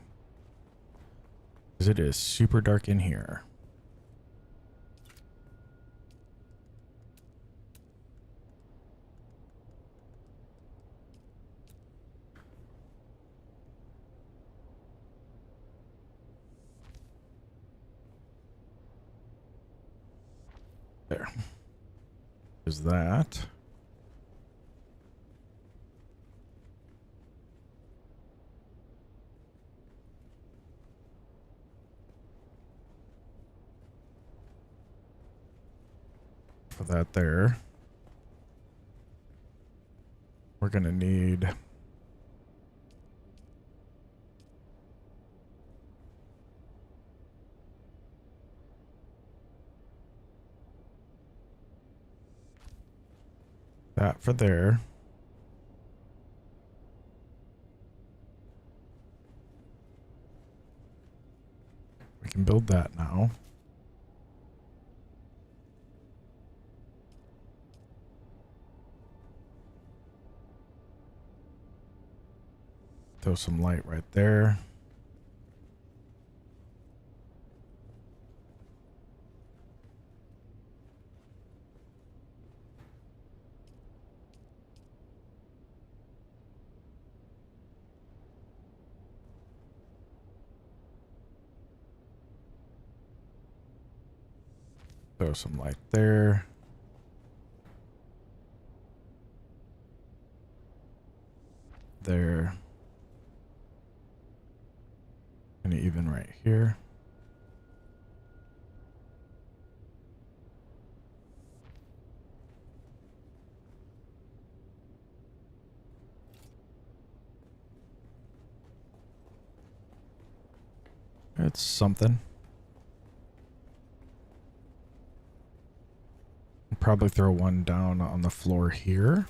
Because it is super dark in here. There. Is that. For that there. We're going to need that for there. We can build that now. Throw some light right there. Throw some light there. There. And even right here. It's something. Probably throw one down on the floor here.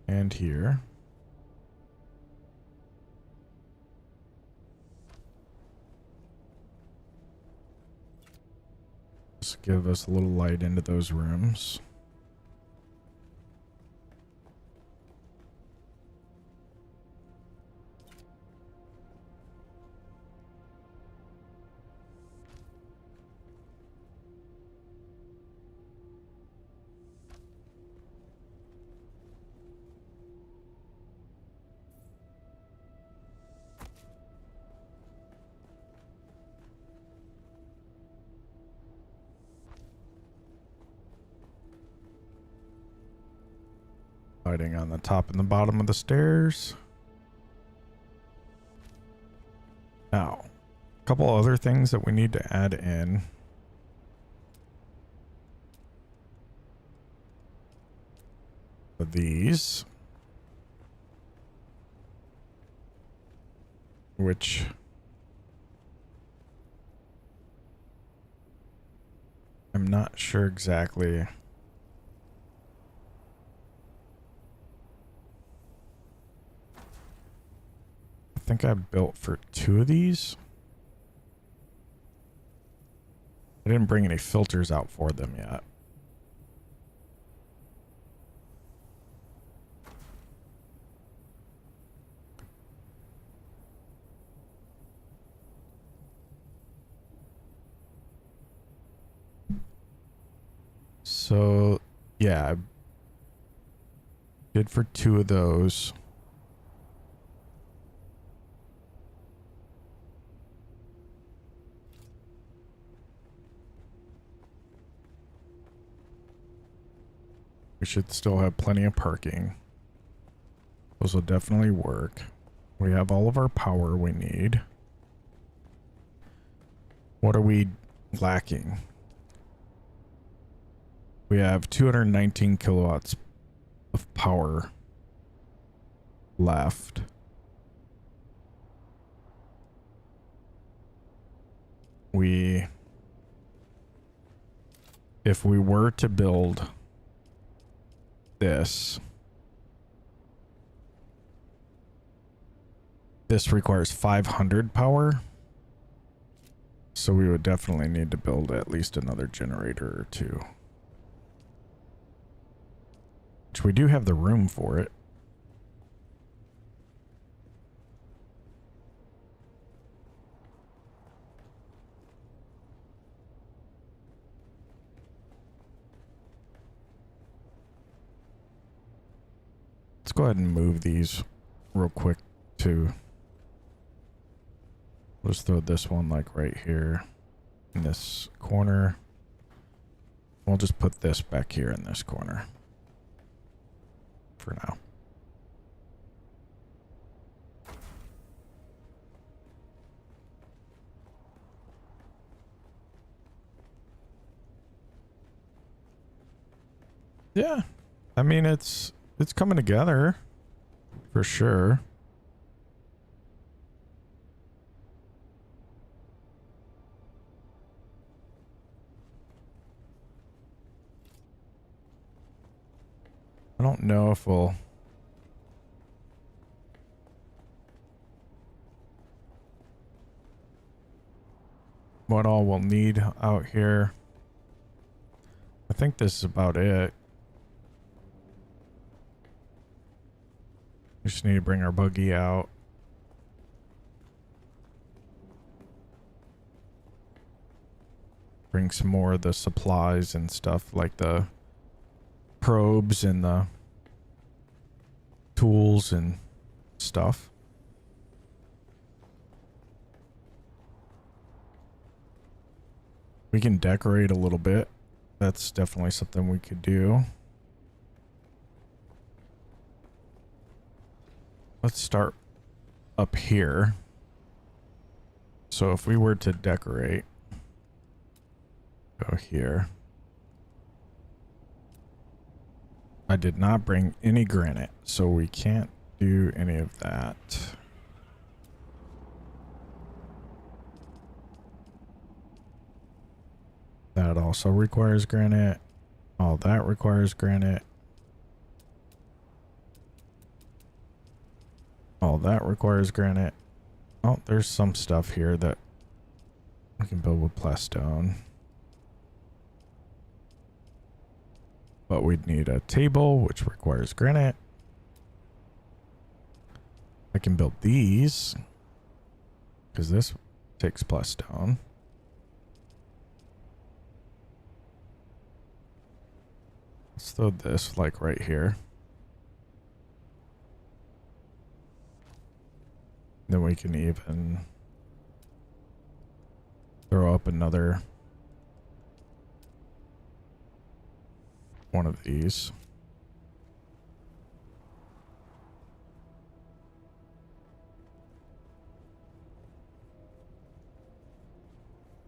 And here. Just give us a little light into those rooms. Lighting on the top and the bottom of the stairs. Now, couple other things that we need to add in. These, which I'm not sure exactly. I think I built for 2 of these. I didn't bring any filters out for them yet. So, yeah, I did for 2 of those. We should still have plenty of parking. Those will definitely work. We have all of our power we need. What are we lacking? We have 219 kilowatts of power left. If we were to build this requires 500 power. So we would definitely need to build at least another generator or 2. Which we do have the room for it. Let's go ahead and move these real quick too. We'll just throw this one like right here in this corner. We'll just put this back here in this corner for now. Yeah, I mean it's coming together for sure. I don't know if we'll what all we'll need out here. I think this is about it. We just need to bring our buggy out. Bring some more of the supplies and stuff like the probes and the tools and stuff. We can decorate a little bit. That's definitely something we could do. Let's start up here. So if we were to decorate, go here. I did not bring any granite, so we can't do any of that. That also requires granite. All that requires granite. All that requires granite. Oh, there's some stuff here that we can build with plastone. But we'd need a table, which requires granite. I can build these, because this takes plastone. Let's throw this like right here. Then we can even throw up another one of these.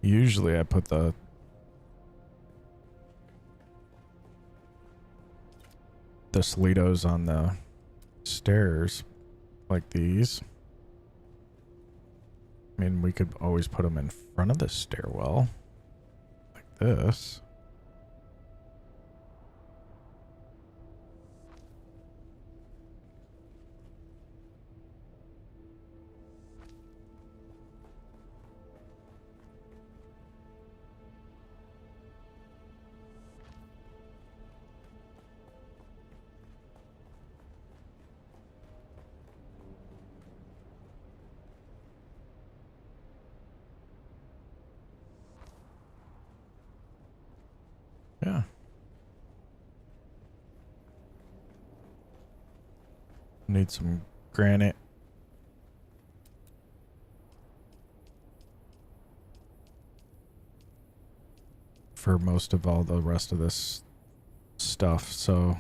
Usually I put the Slitos on the stairs like these. I mean, we could always put them in front of the stairwell like this. Yeah. Need some granite. For most of all the rest of this stuff, so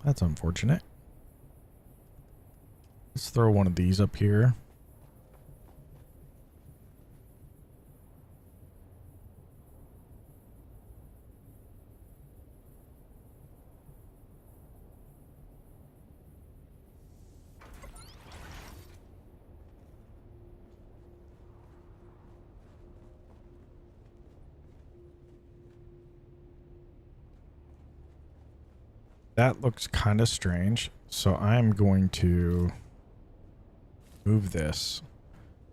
that's unfortunate. Let's throw one of these up here. That looks kind of strange, so I'm going to move this.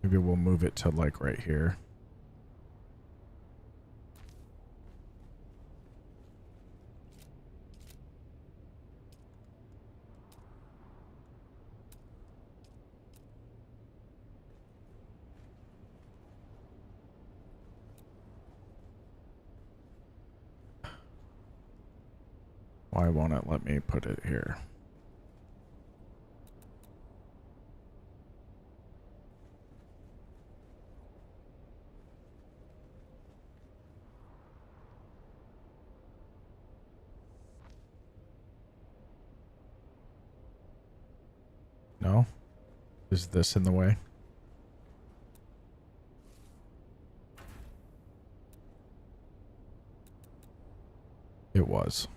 Maybe we'll move it to like right here. Why won't it let me put it here? No? Is this in the way? It was.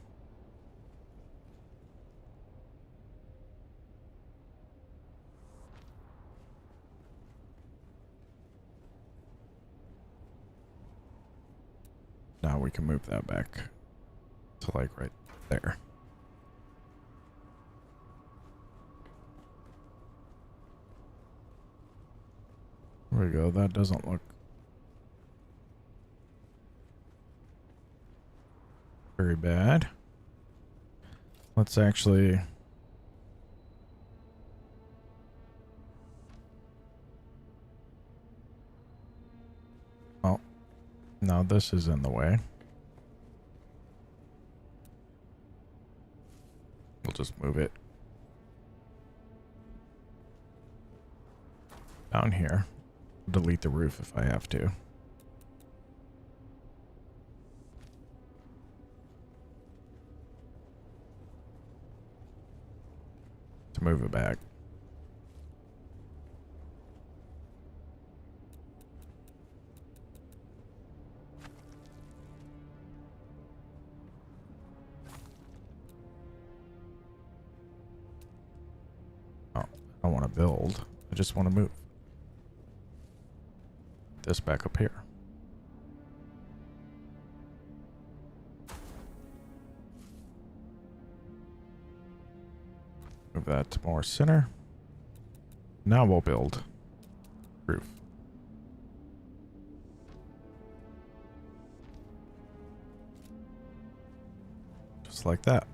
Now we can move that back to like right there. There we go. That doesn't look very bad. Let's actually... Oh, no, this is in the way. We'll just move it down here. Delete the roof if I have to. To move it back. Oh, I don't want to build. I just want to move this back up here. Move that to more center. Now we'll build roof. Just like that.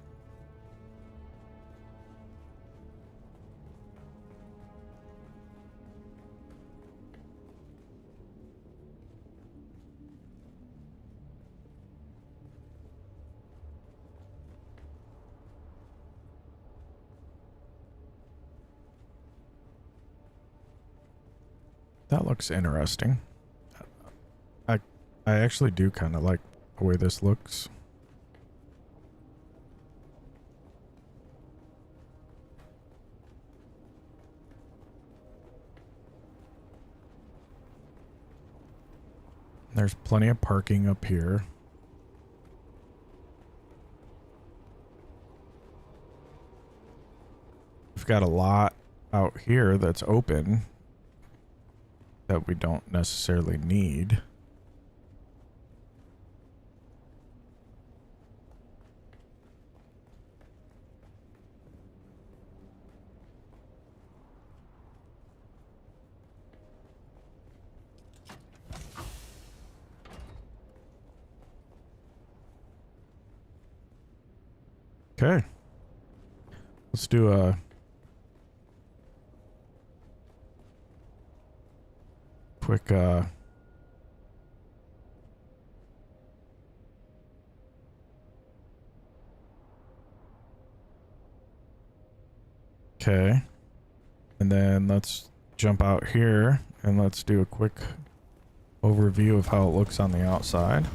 That looks interesting. I actually do kind of like the way this looks. There's plenty of parking up here. We've got a lot out here that's open that we don't necessarily need. Okay. Let's do a quick okay. And then let's jump out here and let's do a quick overview of how it looks on the outside.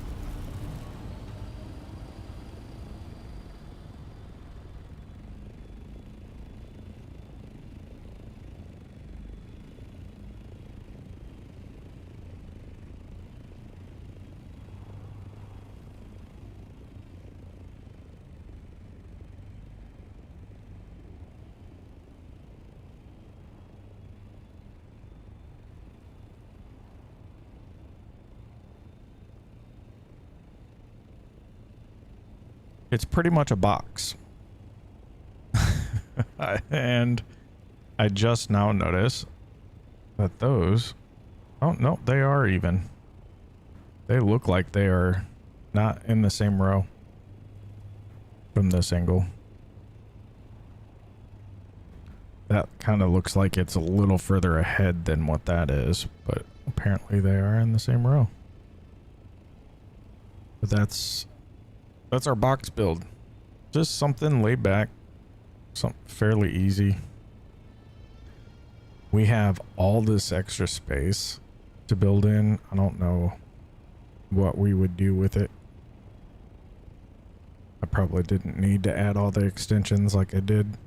It's pretty much a box. And I just now notice that those... Oh, no, they are even. They look like they are not in the same row from this angle. That kind of looks like it's a little further ahead than what that is, but apparently they are in the same row. But that's our box build. Just something laid back, something fairly easy. We have all this extra space to build in. I don't know what we would do with it. I probably didn't need to add all the extensions like I did.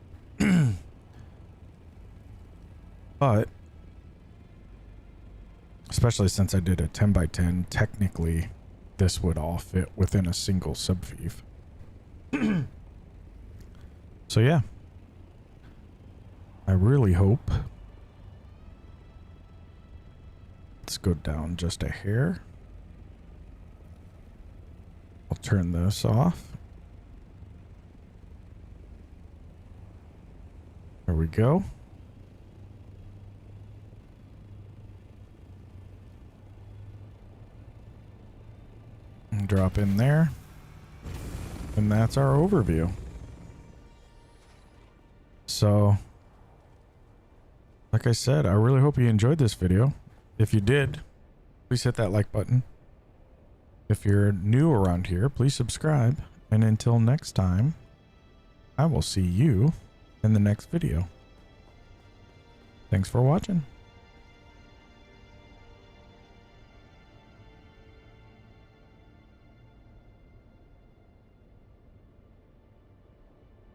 But especially since I did a 10 by 10, technically this would all fit within a single subfief. So yeah, I really hope. Let's go down just a hair. I'll turn this off. There we go. And drop in there. And that's our overview. So, like I said, I really hope you enjoyed this video. If you did, please hit that like button. If you're new around here, please subscribe. And until next time, I will see you in the next video. Thanks for watching.